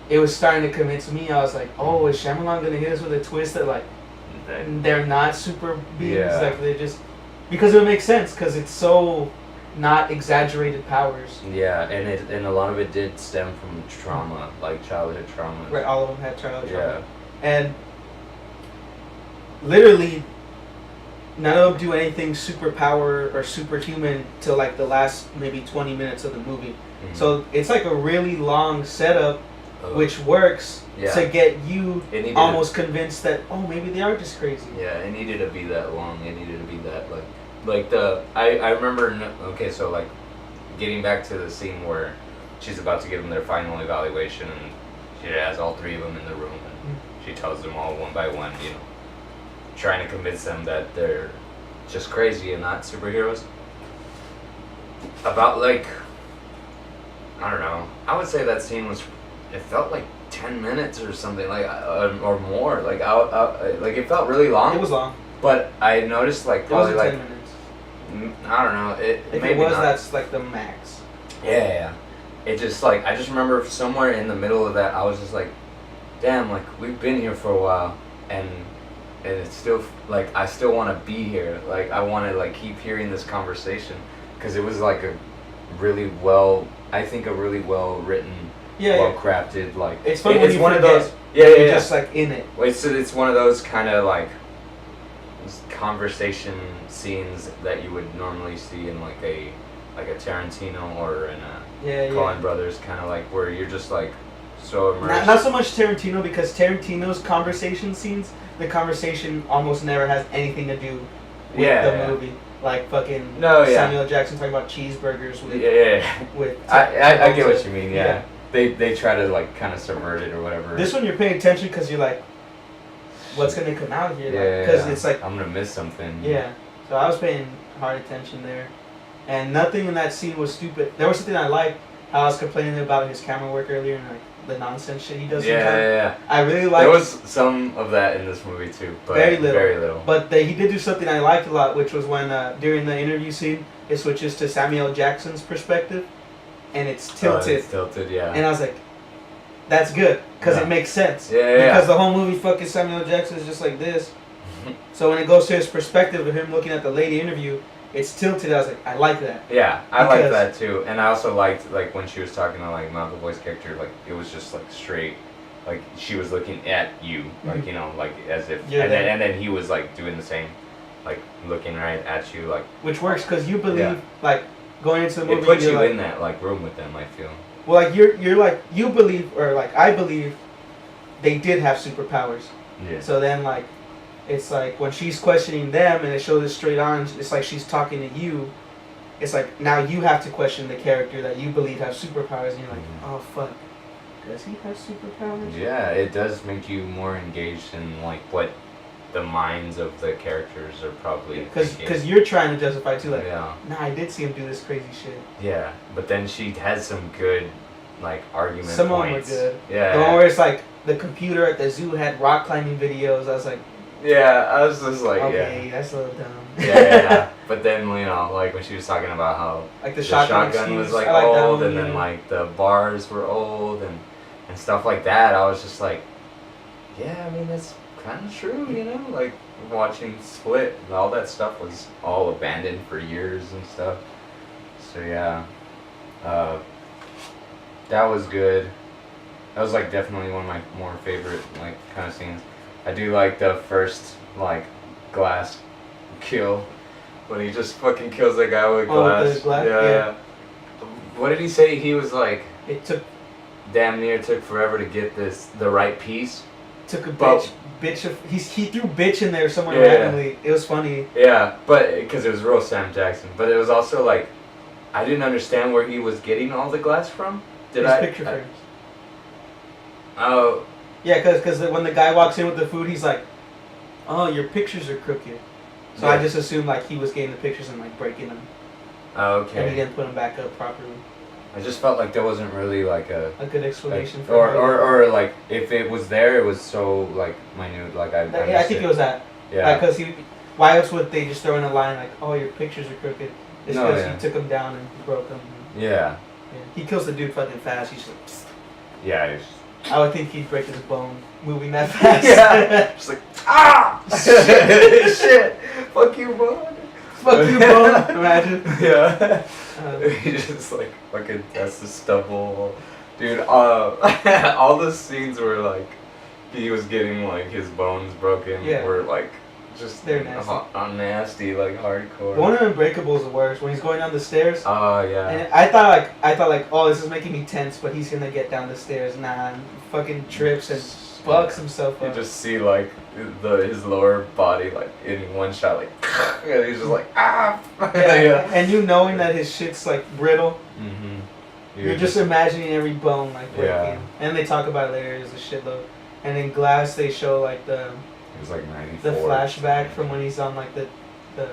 it was starting to convince me. I was like, oh, is Shamalama gonna hit us with a twist that like they're not super beings? Like they just. Because it would make sense, because it's so not exaggerated powers. Yeah, and a lot of it did stem from trauma, like childhood trauma. Right, all of them had childhood trauma. And literally, none of them do anything superpower or superhuman till like the last maybe 20 minutes of the movie. Mm-hmm. So it's like a really long setup, which works to get you almost convinced that, oh, maybe they are just crazy. Yeah, it needed to be that long. It needed to be that like I remember. Okay, so like getting back to the scene where she's about to give them their final evaluation, and she has all three of them in the room, and she tells them all one by one, trying to convince them that they're just crazy and not superheroes. About like, I don't know. I would say that scene was. It felt like 10 minutes or something, like or more. Like like it felt really long. It was long. But I noticed like probably like 10 minutes. I don't know. If it was, that's like the max. Yeah. It just like I just remember somewhere in the middle of that I was just like, damn, like we've been here for a while, and it's still like I still want to be here. Like I want to like keep hearing this conversation because it was like a really well written. Well crafted, like it's fun when you one of those. You're just like in it. It's one of those kind of like conversation scenes that you would normally see in like a Tarantino or in a Coen Brothers, kind of like where you're just like so immersed. Not so much Tarantino, because Tarantino's conversation scenes, the conversation almost never has anything to do with the movie. Like fucking Samuel Jackson talking about cheeseburgers with with. I get what you mean. Yeah. They try to like kind of subvert it or whatever. This one you're paying attention because you're like, what's gonna come out here? Because it's like I'm gonna miss something. Yeah. So I was paying hard attention there, and nothing in that scene was stupid. There was something I liked. I was complaining about his camera work earlier and like the nonsense shit he does. Yeah. I really liked. There was some of that in this movie too, but very little. But he did do something I liked a lot, which was when during the interview scene, it switches to Samuel Jackson's perspective. And it's tilted. And I was like, that's good, because it makes sense. Because the whole movie fucking Samuel Jackson is just like this. So when it goes to his perspective of him looking at the lady interview, it's tilted. I was like, I like that. Yeah, I like that too. And I also liked like when she was talking to like McAvoy's character, like it was just like straight, like she was looking at you, like like as if, and then he was like doing the same, like looking right at you, like. Which works because you believe like. Going into the movie, it puts you like, in that like room with them. I feel. Well, like you're like you believe, or like I believe, they did have superpowers. Yeah. So then, like, it's like when she's questioning them and it shows it straight on, it's like she's talking to you. It's like now you have to question the character that you believe has superpowers, and you're like, oh fuck, does he have superpowers? Yeah, it does make you more engaged in like what the minds of the characters are probably because you're trying to justify too, like, yeah. Nah, I did see him do this crazy shit. Yeah, but then she has some good like argument Some points. of them were good. Yeah. The one where it's like the computer at the zoo had rock climbing videos. I was like, yeah, I was just like, okay, that's a little dumb. yeah. But then, you know, like when she was talking about how like the shotgun was like old, and then like the bars were old, and stuff like that. I was just like, yeah, I mean that's kind of true, you know. Like watching Split, all that stuff was all abandoned for years and stuff. So yeah, that was good. That was like definitely one of my more favorite like kind of scenes. I do like the first like glass kill when he just fucking kills that guy with glass. The glass? Yeah. What did he say? He was like, it took damn near took forever to get the right piece. Took a bitch of he threw bitch in there somewhere randomly. It was funny. Yeah, but because it was real Sam Jackson, but it was also like I didn't understand where he was getting all the glass from. His picture frames. Oh. Yeah, because when the guy walks in with the food, he's like, "Oh, your pictures are crooked." So yeah. I just assumed like he was getting the pictures and like breaking them. Oh, okay. And he didn't put them back up properly. I just felt like there wasn't really like a good explanation for or like if it was there, it was so like minute. Like I think it was that. Yeah. Because why else would they just throw in a line like, "Oh, your pictures are crooked"? It's because he took them down and broke them. Yeah. He kills the dude fucking fast. He's like, psst. Yeah. I would think he'd break his bone moving that fast. Yeah. Just like, ah! Shit! Fuck you, bone! Fuck you, bone! Imagine. Yeah. He just like fucking that's the stubble. Dude, all the scenes where like he was getting like his bones broken were like just they're nasty. Nasty, like hardcore. The one in Unbreakable is the worst when he's going down the stairs. Oh yeah. And I thought like, oh, this is making me tense, but he's gonna get down the stairs. Nah, fucking trips and bugs himself up. You just see like his lower body like in one shot, like, and he's just like ah. Yeah. And you knowing that his shit's like brittle. Mm-hmm. You're just imagining every bone like breaking. Yeah. And they talk about it later as a shitload. And in Glass they show like it was like 94. The flashback from when he's on like the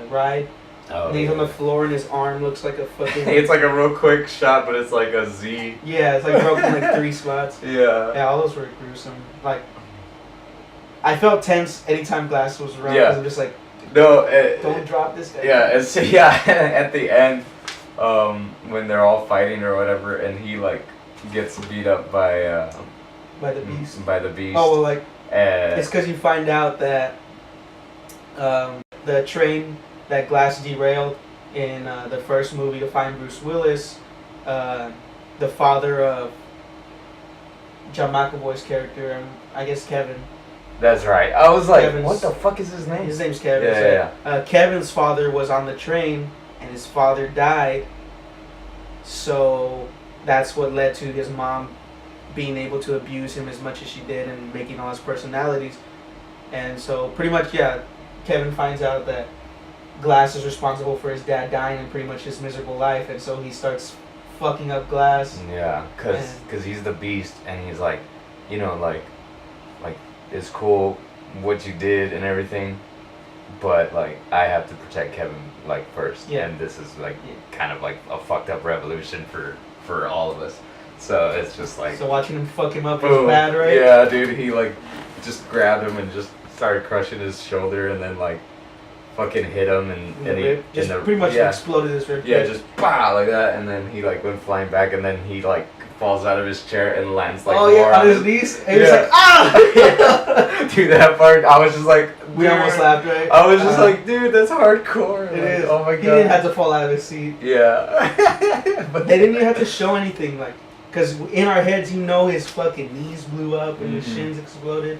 ride. Oh, and he's on the floor and his arm looks like a fucking... It's like a real quick shot, but it's like a Z. Yeah, it's like broken like 3 spots. Yeah. Yeah, all those were gruesome. Like, I felt tense anytime Glass was around because I'm just like, no, don't drop this guy. Yeah, at the end, when they're all fighting or whatever, and he like gets beat up by the beast. By the beast. Oh well, like it's because you find out that the train that Glass derailed in the first movie to find Bruce Willis, the father of John McAvoy's character, I guess Kevin. That's right. I was like, what the fuck is his name? His name's Kevin. Yeah. Kevin's father was on the train, and his father died. So that's what led to his mom being able to abuse him as much as she did and making all his personalities. And so pretty much, Kevin finds out that Glass is responsible for his dad dying and pretty much his miserable life. And so he starts fucking up Glass. Yeah, because he's the beast, and he's like, you know, like it's cool what you did and everything, but like I have to protect Kevin like first, and this is like kind of like a fucked up revolution for all of us. So it's just like watching him fuck him up was bad, right? Yeah, dude, he like just grabbed him and just started crushing his shoulder, and then like fucking hit him and he just pretty much exploded his rib. Yeah, just bah like that, and then he like went flying back, and then he like falls out of his chair and lands like on his knees. And he's like, ah! Dude, that part, I was just like, we almost laughed, right? I was just like, dude, that's hardcore. It is. Oh my god. He didn't have to fall out of his seat. Yeah. But they didn't even have to show anything, like, because in our heads, you know, his fucking knees blew up and his shins exploded.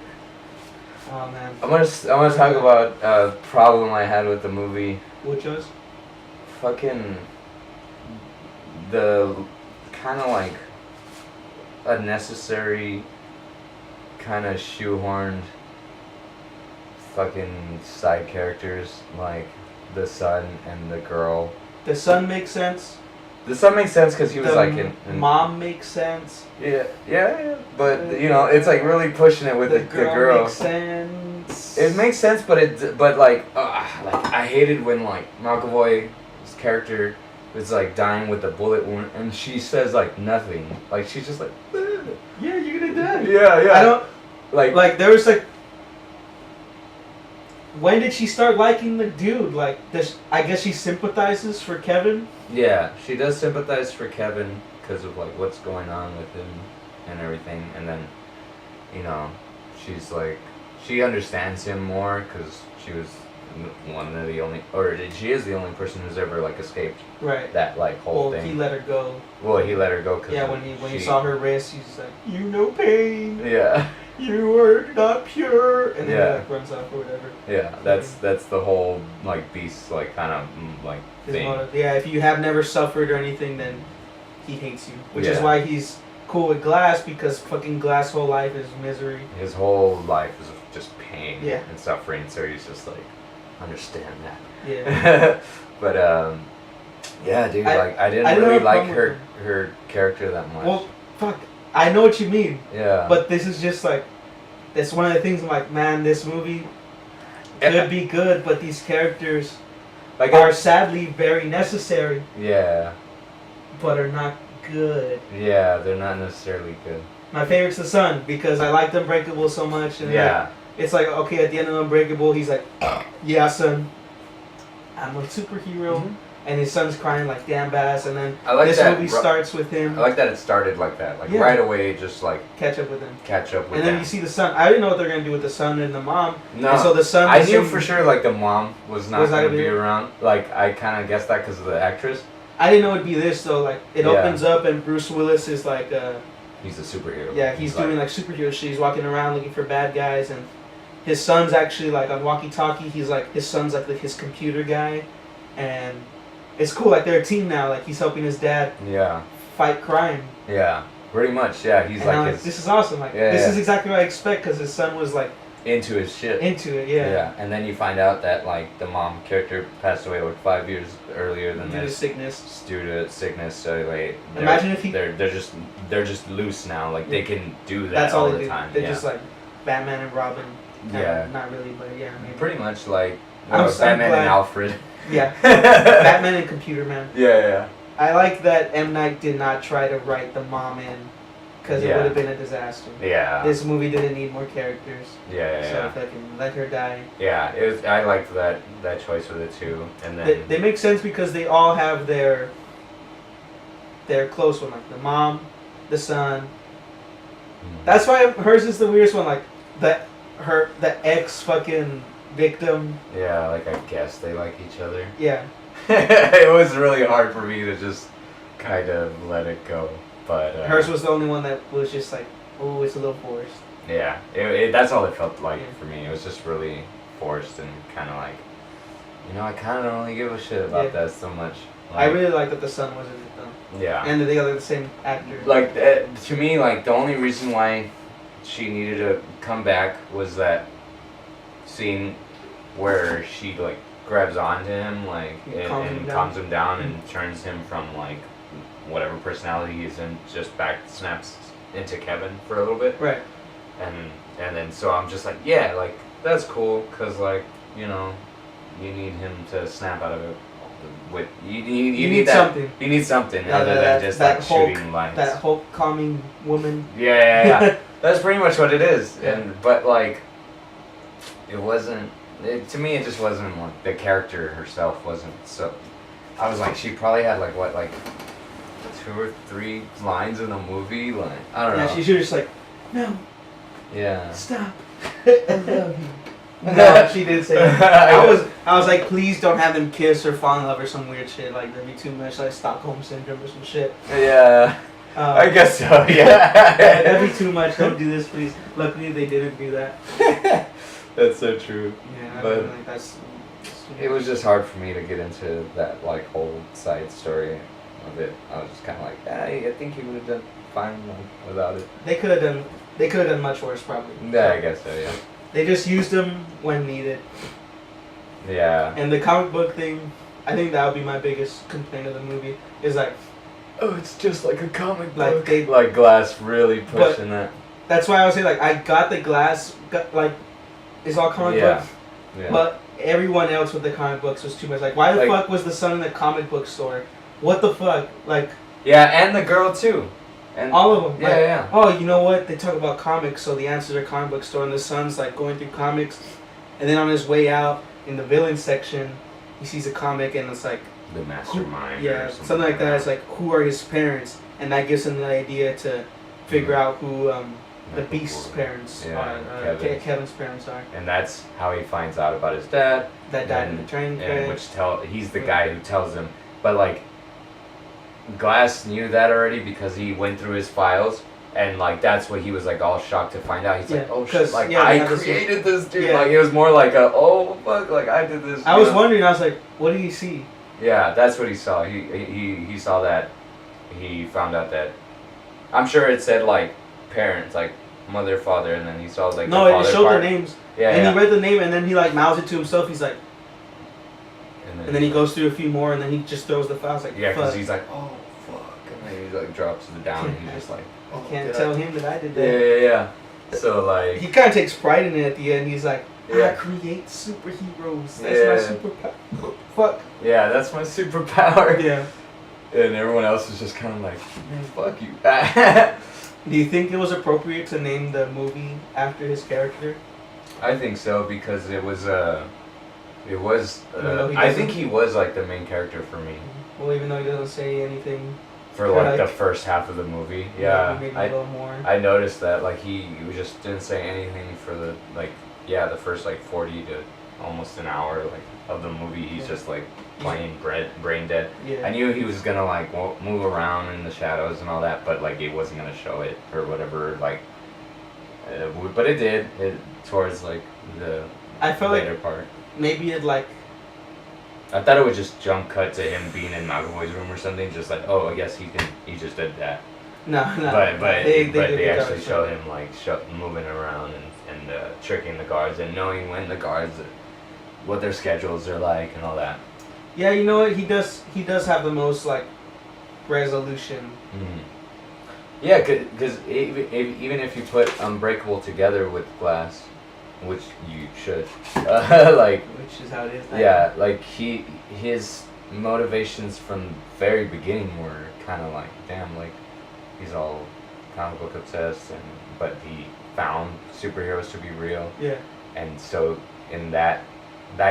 Oh man. I'm gonna talk about a problem I had with the movie. Which was? Fucking the kind of like unnecessary kind of shoehorned fucking side characters like the son and the girl. The son makes sense. The son makes sense because he was The like in mom makes sense. Yeah. But you know, it's like really pushing it with the girl. Makes sense. It makes sense, but like I hated when like McAvoy's character was like dying with the bullet wound, and she says like nothing. Like she's just like, yeah, you're gonna die. Yeah. I don't like there was like. When did she start liking the dude? Like, I guess she sympathizes for Kevin. Yeah, she does sympathize for Kevin because of like what's going on with him and everything, and then, you know, she's like, she understands him more because she was one of the only, or she is the only person who's ever like escaped. Right. That like whole thing. Well, he let her go. Well, he let her go because when he saw her wrist, he's like, "You know pain. Yeah. You are not pure," and then Yeah. he like runs off or whatever. Yeah, that's the whole like beast like kind of like thing. Yeah, if you have never suffered or anything, then he hates you, which is Yeah. why he's cool with Glass, because fucking Glass' whole life is misery. His whole life is just pain Yeah. and suffering, so he's just like, understand that. Yeah. But yeah, dude, I didn't really like her character that much. Well, fuck, I know what you mean. Yeah. But this is just like, that's one of the things I'm like, man, this movie could be good, but these characters like are sadly very necessary. Yeah. But are not good. Yeah, they're not necessarily good. My favorite's the son, because I liked Unbreakable so much, and yeah. It's like, okay, at the end of Unbreakable, he's like, "Yeah, son, I'm a superhero," and his son's crying like, "Damn badass," and then this movie starts with him. I like that it started like that, like Yeah. right away, just like catch up with him. And then you see the son. I didn't know what they're gonna do with the son and the mom. No. And so the son. I knew for sure like the mom was not gonna be there? around. Like I kind of guessed that because of the actress. I didn't know it'd be this though. Like it opens up and Bruce Willis is like. He's a superhero. Yeah, he's doing like superhero shit. He's walking around looking for bad guys, and his son's actually like on walkie-talkie. He's like his son's like his computer guy, and it's cool. Like they're a team now. Like he's helping his dad. Yeah. Fight crime. Yeah, pretty much. Yeah, he's and like this is awesome. Like this is exactly what I expect because his son was like into his shit. Into it, yeah. Yeah, and then you find out that like the mom character passed away like 5 years earlier than due this. To sickness. Due to sickness. So like imagine if he they're just loose now. Like they can do that That's all the time. They're just like Batman and Robin. Yeah. Not really, but yeah. Maybe. Pretty much like Batman and Alfred. Yeah. Batman and Computer Man. Yeah. I like that M. Night did not try to write the mom in, because it would have been a disaster. Yeah. This movie didn't need more characters. Yeah. So if I can let her die. Yeah, it was. I liked that choice with it too, and then they make sense because they all have their close one, like the mom, the son. That's why hers is the weirdest one, like the ex fucking victim. Yeah, like I guess they like each other. Yeah. It was really hard for me to just kind of let it go, but hers was the only one that was just like, oh, it's a little forced. Yeah, that's all it felt like for me. It was just really forced and kind of like, you know, I kind of don't really give a shit about that so much. Like, I really like that the son wasn't it though. Yeah. And they are the same actor. Like to me, like the only reason why she needed to come back was that scene where she like grabs onto him like and calms him down and turns him from like whatever personality he's in just snaps into Kevin for a little bit. Right. And then so I'm just like, yeah, like that's cool because like, you know, you need him to snap out of it. With you need something. You need something other than just like shooting lines. That Hulk calming woman. Yeah. That's pretty much what it is. And but like, it wasn't. To me, it just wasn't like the character herself wasn't so. I was like, she probably had like what, like 2 or 3 lines in the movie. Like I don't know. Yeah, she should just like, no. Yeah. Stop. I love you. No, she didn't say that. I was like, please don't have them kiss or fall in love or some weird shit. Like that'd be too much, like Stockholm syndrome or some shit. Yeah. I guess so. Yeah. That'd be too much. Don't do this, please. Luckily, they didn't do that. That's so true. Yeah, but like that's. It was just hard for me to get into that like whole side story of it. I was just kind of like, I think he would have done fine without it. They could have done They could have done much worse, probably. Yeah, I guess so. Yeah. They just used them when needed. Yeah. And the comic book thing, I think that would be my biggest complaint of the movie. Is like, oh, it's just like a comic like book. they, like Glass really pushing that. That's why I would say like I got the Glass, it's all comic book. Yeah. But everyone else with the comic books was too much. Like, why the fuck was the son in the comic book store? What the fuck? Like. Yeah, and the girl too. And all of them. Yeah, yeah. Oh, you know what? They talk about comics, so the answers are comic book store, and the son's like going through comics, and then on his way out in the villain section, he sees a comic, and it's like the mastermind. Yeah, something like that. It's like, who are his parents, and that gives him the idea to figure out who the Beast's parents are. Kevin's parents are. And that's how he finds out about his dad. That died in the train crash. He's the guy who tells him, but like. Glass knew that already because he went through his files, and like that's what he was like all shocked to find out. He's like, oh shit, like I created this dude. Yeah. Like it was more like a oh fuck, like I did this. I was wondering. I was like, what did he see? Yeah, that's what he saw. He saw that. He found out that. I'm sure it said like parents, like mother, father, and then he saw like no, the father it showed part. the names. Yeah, and he read the name, and then he like mouths it to himself. He's like. And then he goes through a few more, and then he just throws the files like. Yeah, because he's like, oh fuck, and then he like drops it down, and he's just like, oh, I can't tell him that I did that. Yeah. So like. He kind of takes pride in it at the end. He's like, I create superheroes. That's my superpower. Fuck. Yeah, that's my superpower. Yeah. And everyone else is just kind of like, man, fuck you. Do you think it was appropriate to name the movie after his character? I think so because it was. I think he was like the main character for me. Well, even though he doesn't say anything. For like the first half of the movie, yeah. Maybe a little more. I noticed that like he just didn't say anything for the the first like 40 to almost an hour like of the movie. He's just like playing brain dead. Yeah. I knew he was gonna like move around in the shadows and all that, but like it wasn't gonna show it or whatever. Like, but it did. It towards like the later part. Maybe it like. I thought it would just jump cut to him being in McAvoy's room or something, just like, oh, I guess he just did that. No. But they actually show him like moving around and tricking the guards and knowing when the guards, what their schedules are like and all that. Yeah, you know what, he does have the most like resolution. Mm-hmm. Yeah, because even if you put Unbreakable together with Glass. Which you should, which is how it is. Yeah, like his motivations from the very beginning were kind of like, damn, like he's all comic book obsessed, but he found superheroes to be real. Yeah. And so in that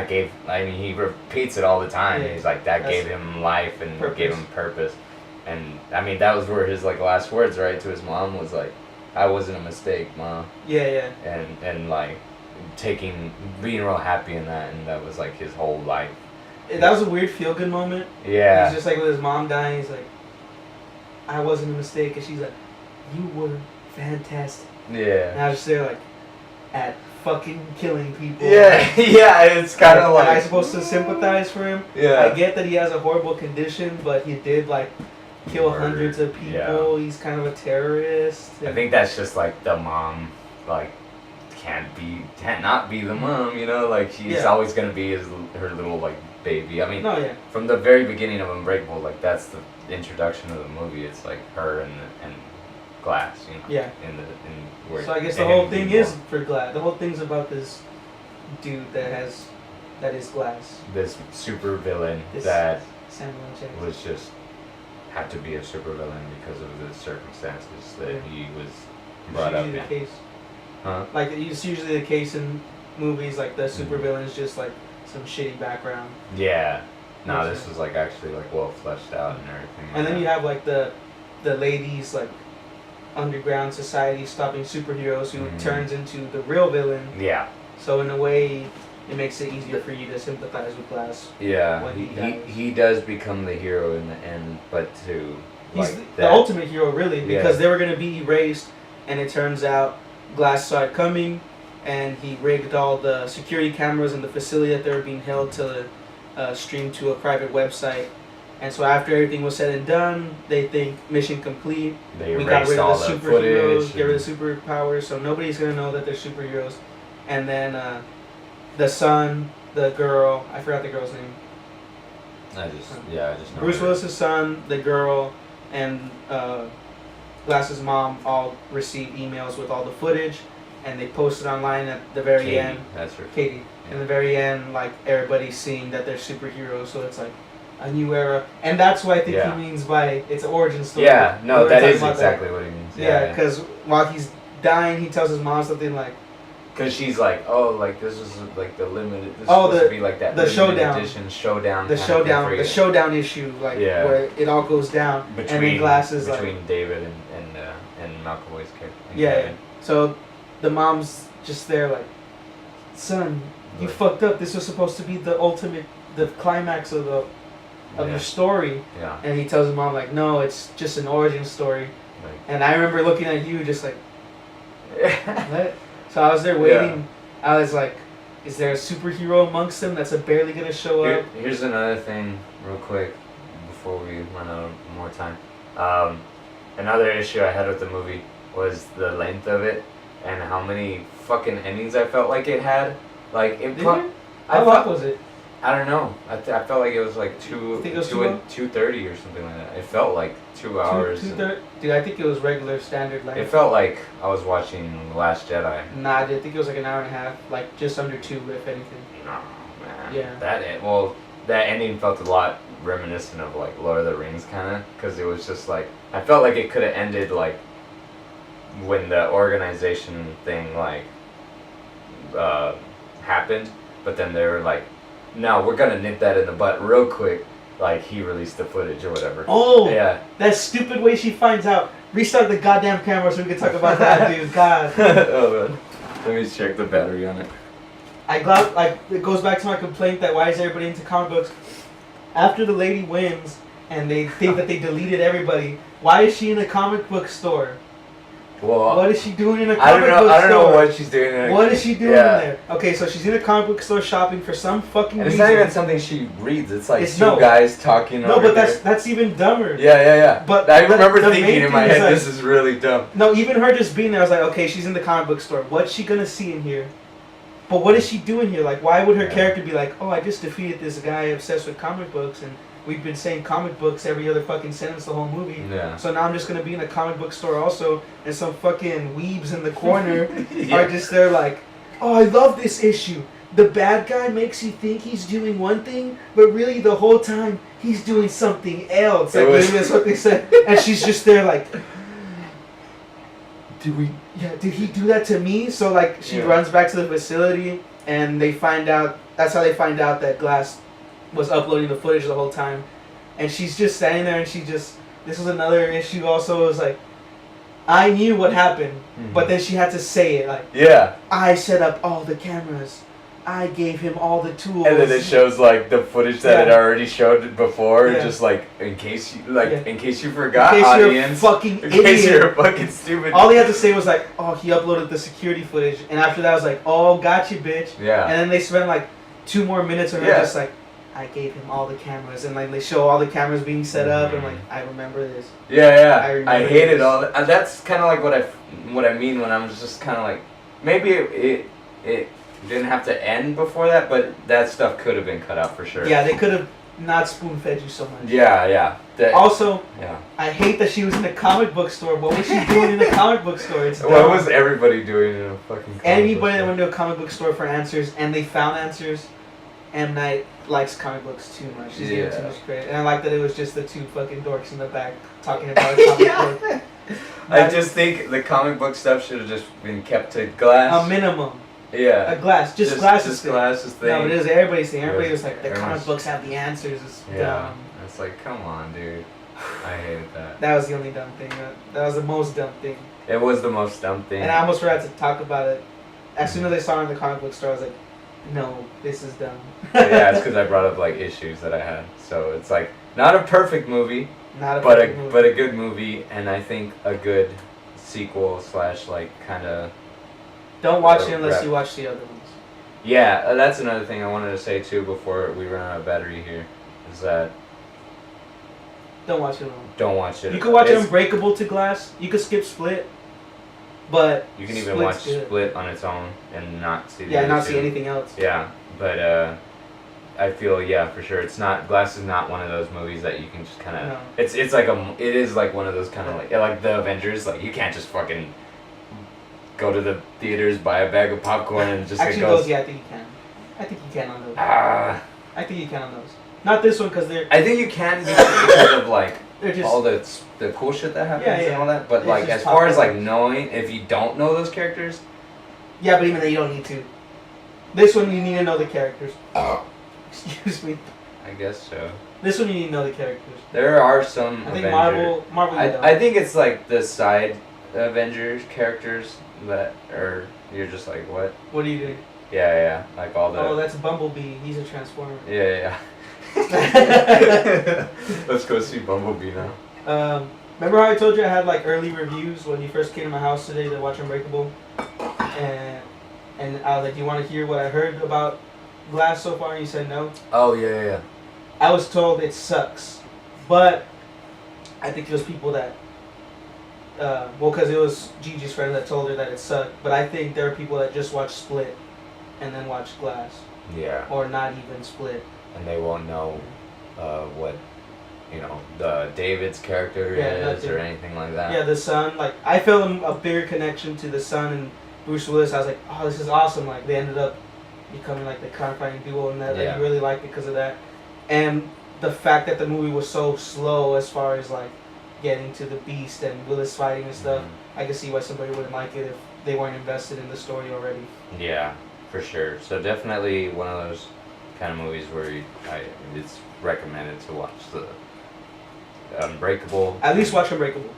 gave, I mean, he repeats it all the time. Yeah. He's like that gave him life and gave him purpose, and I mean that was where his like last words right to his mom was like, I wasn't a mistake, Mom. Yeah. And like. Being real happy in that, and that was like his whole life. That was a weird feel-good moment. Yeah. He's just like with his mom dying, he's like, I wasn't a mistake, and she's like, you were fantastic. Yeah. And I was just there like, at fucking killing people. Yeah, yeah, it's kind of like... Am I supposed to sympathize for him? Yeah. I get that he has a horrible condition, but he did like kill hundreds of people. Yeah. He's kind of a terrorist. I think that's just like the mom, like, can't not be the mom, you know, like she's always gonna be her little like baby. I mean, from the very beginning of Unbreakable, like that's the introduction of the movie. It's like her and Glass, you know. Yeah. Where so I guess the whole thing is for Glass. The whole thing's about this dude that is Glass. This super villain that was just had to be a super villain because of the circumstances that he was brought up in. Case. Huh? Like it's usually the case in movies, like the supervillain is just like some shitty background. Yeah. No, this was like actually like well fleshed out and everything. And then you have like the ladies like underground society stopping superheroes who turns into the real villain. Yeah. So in a way, it makes it easier for you to sympathize with Glass. Yeah. He does become the hero in the end, but he's the ultimate hero really because they were gonna be erased, and it turns out. Glass saw it coming, and he rigged all the security cameras in the facility that they were being held to stream to a private website, And so after everything was said and done, they think mission complete. They We got erased rid all of the the superheroes, footage. get rid of the superpowers, so nobody's gonna know that they're superheroes. And then the son, the girl, I forgot the girl's name. I just know Bruce her. Willis's son, the girl, and Glass's mom all received emails with all the footage, and they posted online at the very Katie, end. that's her. Katie. Yeah. In the very end, like everybody's seeing that they're superheroes, so it's like a new era, and that's what I think Yeah. he means by it's an origin story. Yeah, no, We were that talking is about exactly what he means. Yeah, because while he's dying, he tells his mom something like, Because she's like, oh, like this is like the limited. This is Oh, supposed to be like that the limited showdown. edition showdown. the kind of thing showdown, for the you. showdown issue, like Yeah. where it all goes down, and then Glass is like, between David and McAvoy's character. and yeah, Kevin. So the mom's just there like, son, you Right. fucked up. This was supposed to be the ultimate, the climax of Yeah. your story. Yeah. And he tells his mom like, no, it's just an origin story. Like, And I remember looking at you just like, what? So I was there waiting. I was like, is there a superhero amongst them that's barely gonna show up? Here's another thing, real quick, before we run out of more time. Another issue I had with the movie was the length of it and how many fucking endings I felt like it had. Like it. Did you? I How long felt, was it? I don't know. I felt like it was like You think it was too long? 2:30 or something like that. It felt like 2 hours. Dude, I think it was regular standard length. It felt like I was watching The Last Jedi. Nah, I think it was like an hour and a half, like just under 2, if anything. No, man. Yeah. That ending felt a lot reminiscent of like Lord of the Rings, kind of, because it was just like I felt like it could have ended like when the organization thing like happened, but then they were like, no, we're gonna nip that in the butt real quick. Like he released the footage or whatever. Oh, yeah. That stupid way she finds out. Restart the goddamn camera so we can talk about that, dude. God. Oh man. Let me check the battery on it. It goes back to my complaint that why is everybody into comic books? After the lady wins and they think that they deleted everybody, why is she in a comic book store? Well, What is she doing in a comic book store? I don't know what she's doing. What is she doing Yeah. in there? Okay, so she's in a comic book store shopping for some fucking And it's reason. not even something she reads. It's like It's two no. guys talking. No, over but there. that's even dumber. Yeah. But I remember the thinking main in my thing is head, like- this is really dumb. No, even her just being there, I was like, okay, she's in the comic book store. What's she gonna see in here? But what is she doing here? Like, why would her Yeah. character be like, oh, I just defeated this guy obsessed with comic books, and we've been saying comic books every other fucking sentence the whole movie. Yeah. So now I'm just gonna be in a comic book store also, and some fucking weebs in the corner Yeah. are just there like, oh, I love this issue. The bad guy makes you think he's doing one thing, but really the whole time he's doing something else. Like, maybe that's what they said. And she's just there like, did he do that to me? So like she Yeah. runs back to the facility and they find out, that's how they find out that Glass was uploading the footage the whole time. And she's just standing there and this was another issue also, it was like, I knew what happened, but then she had to say it like, Yeah. I set up all the cameras. I gave him all the tools. And then it shows like the footage that it Yeah. already showed before, Yeah. just like in case you in case you In forgot, case you're a audience. fucking In case idiot. you're fucking stupid. All he had to say was like, oh, he uploaded the security footage. And after that I was like, oh, gotcha, bitch. Yeah. And then they spent like 2 more minutes of her Yeah. just like, I gave him all the cameras. And like they show all the cameras being set up and like, I remember this. Yeah. I I remember hated this. all that. And that's kind of like what I mean when I'm just kind of like, maybe it didn't have to end before that, but that stuff could have been cut out for sure. Yeah, they could have not spoon fed you so much. Yeah. Also, Yeah. I hate that she was in a comic book store. What was she doing in a comic book store? It's dumb. What was everybody doing in a fucking comic Anybody book that store? went to a comic book store for answers and they found answers, M. Night likes comic books too much. She's giving too Yeah. much credit. And I like that it was just the 2 fucking dorks in the back talking about a comic book. I just think the comic book stuff should have just been kept to Glass. A minimum. Yeah. A Glass. Just Glass's Just thing. Glass's thing. No, it is everybody's thing. Yeah. Everybody was like, the Everyone's- comic books have the answers. It's Yeah. dumb. It's like, come on, dude. I hated that. That was the only dumb thing. That was the most dumb thing. It was the most dumb thing. And I almost forgot to talk about it. As soon as I saw it in the comic book store, I was like, no, this is dumb. Yeah, it's because I brought up like issues that I had. So it's like not a perfect movie, Not a but perfect movie. but a good movie, and I think a good sequel / like kind of. Don't watch it unless Wrap. you watch the other ones. Yeah, that's another thing I wanted to say too before we run out of battery here, is that Don't watch it alone. Don't watch it. You could watch Unbreakable to Glass. You could skip Split, but you can even watch Split on its own and not see. Yeah, not see anything else. Yeah, but I feel for sure it's not. Glass is not one of those movies that you can just kind of. No. It is like one of those kind of like the Avengers. Like you can't just fucking go to the theaters, buy a bag of popcorn, and just actually go. Those, I think you can. I think you can on those. I think you can on those. Not this one because they're. I think you can because of like just, all the cool shit that happens and all that. But it's like as far as like knowing, if you don't know those characters. Yeah, but even then you don't need to. This one you need to know the characters. Excuse me. I guess so. This one you need to know the characters. There are some. I think Marvel. I think it's like the side Avengers characters that are. You're just like what? What do you do? Yeah, like all the. Oh, that's Bumblebee. He's a Transformer. Yeah. Let's go see Bumblebee now. Remember how I told you I had like early reviews when you first came to my house today to watch Unbreakable, and I was like, "Do you want to hear what I heard about Glass so far?" And you said no. Oh yeah. I was told it sucks, but I think there's people that. Because it was Gigi's friend that told her that it sucked, but I think there are people that just watch Split, and then watch Glass. Yeah. Or not even Split. And they won't know what, the David's character is or anything like that. Yeah, the son. Like, I felt a bigger connection to the son and Bruce Willis. I was like, oh, this is awesome. Like, they ended up becoming like the crime-fighting duo, and that I really liked because of that. And the fact that the movie was so slow as far as like getting to the beast and Willis fighting and stuff, I could see why somebody wouldn't like it if they weren't invested in the story already. Yeah, for sure. So definitely one of those kind of movies where it's recommended to watch the Unbreakable. At least watch Unbreakable.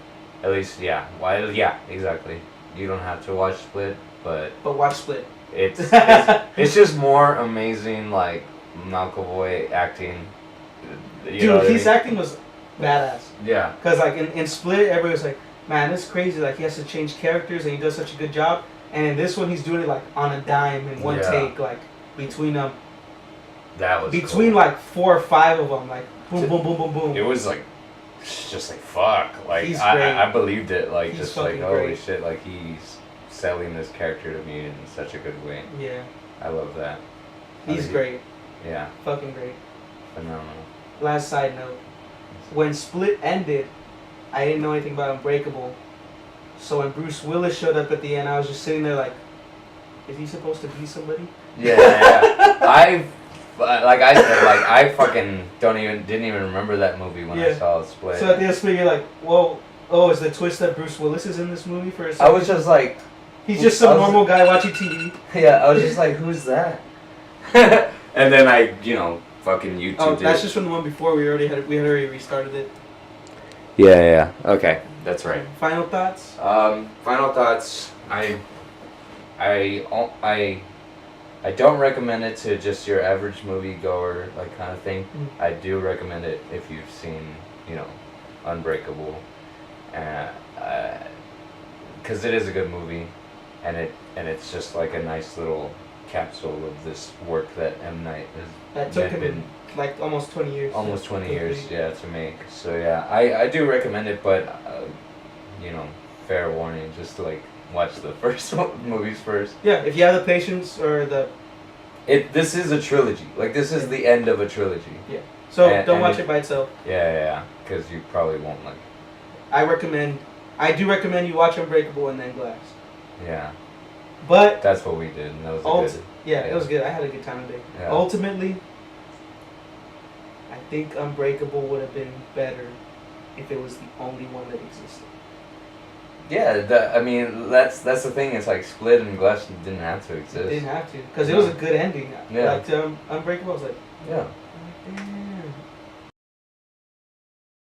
At least, yeah. Well, yeah, exactly. You don't have to watch Split, but watch Split. It's just more amazing, like McAvoy acting. Dude, his acting was badass. Yeah. Because like in Split, everybody was like, man, this is crazy. Like he has to change characters and he does such a good job. And in this one, he's doing it like on a dime in one take, like between them. That was between cool. Like 4 or 5 of them, like boom, boom, boom, boom, boom. It was like just like fuck. Like he's great. I believed it. Like he's just like holy great. shit. Like he's selling this character to me in such a good way. Yeah. I love that. He's great. Yeah. Fucking great. Phenomenal. Last side note. When Split ended, I didn't know anything about Unbreakable. So when Bruce Willis showed up at the end, I was just sitting there like, is he supposed to be somebody? Yeah. I said, I fucking didn't even remember that movie when I saw Split. So at the end of Split, you're like, whoa, is the twist that Bruce Willis is in this movie for a second? I was just like... He's just some normal guy watching TV. Yeah, I was just like, who's that? And then I, fucking YouTubed it. Oh, that's just from the one before. We had already restarted it. Yeah. Okay, that's right. Final thoughts? Final thoughts. I don't recommend it to just your average moviegoer, like kind of thing. Mm-hmm. I do recommend it if you've seen, Unbreakable, because it is a good movie, and it's just like a nice little capsule of this work that M. Night has took him like almost 20 years. Almost 20 years, to make. So yeah, I do recommend it, but fair warning, just to like watch the first movies first. Yeah, if you have the patience or this is a trilogy. Like this is the end of a trilogy. Yeah. So don't watch it by itself. Yeah, because you probably won't like it. I do recommend you watch Unbreakable and then Glass. Yeah. But that's what we did, and that was good. Yeah, it was good. I had a good time today. Yeah. Ultimately, I think Unbreakable would have been better if it was the only one that existed. Yeah, that's the thing. It's like Split and Glass didn't have to exist. It didn't have to, because it was a good ending. Yeah. Like Unbreakable, I was like, yeah.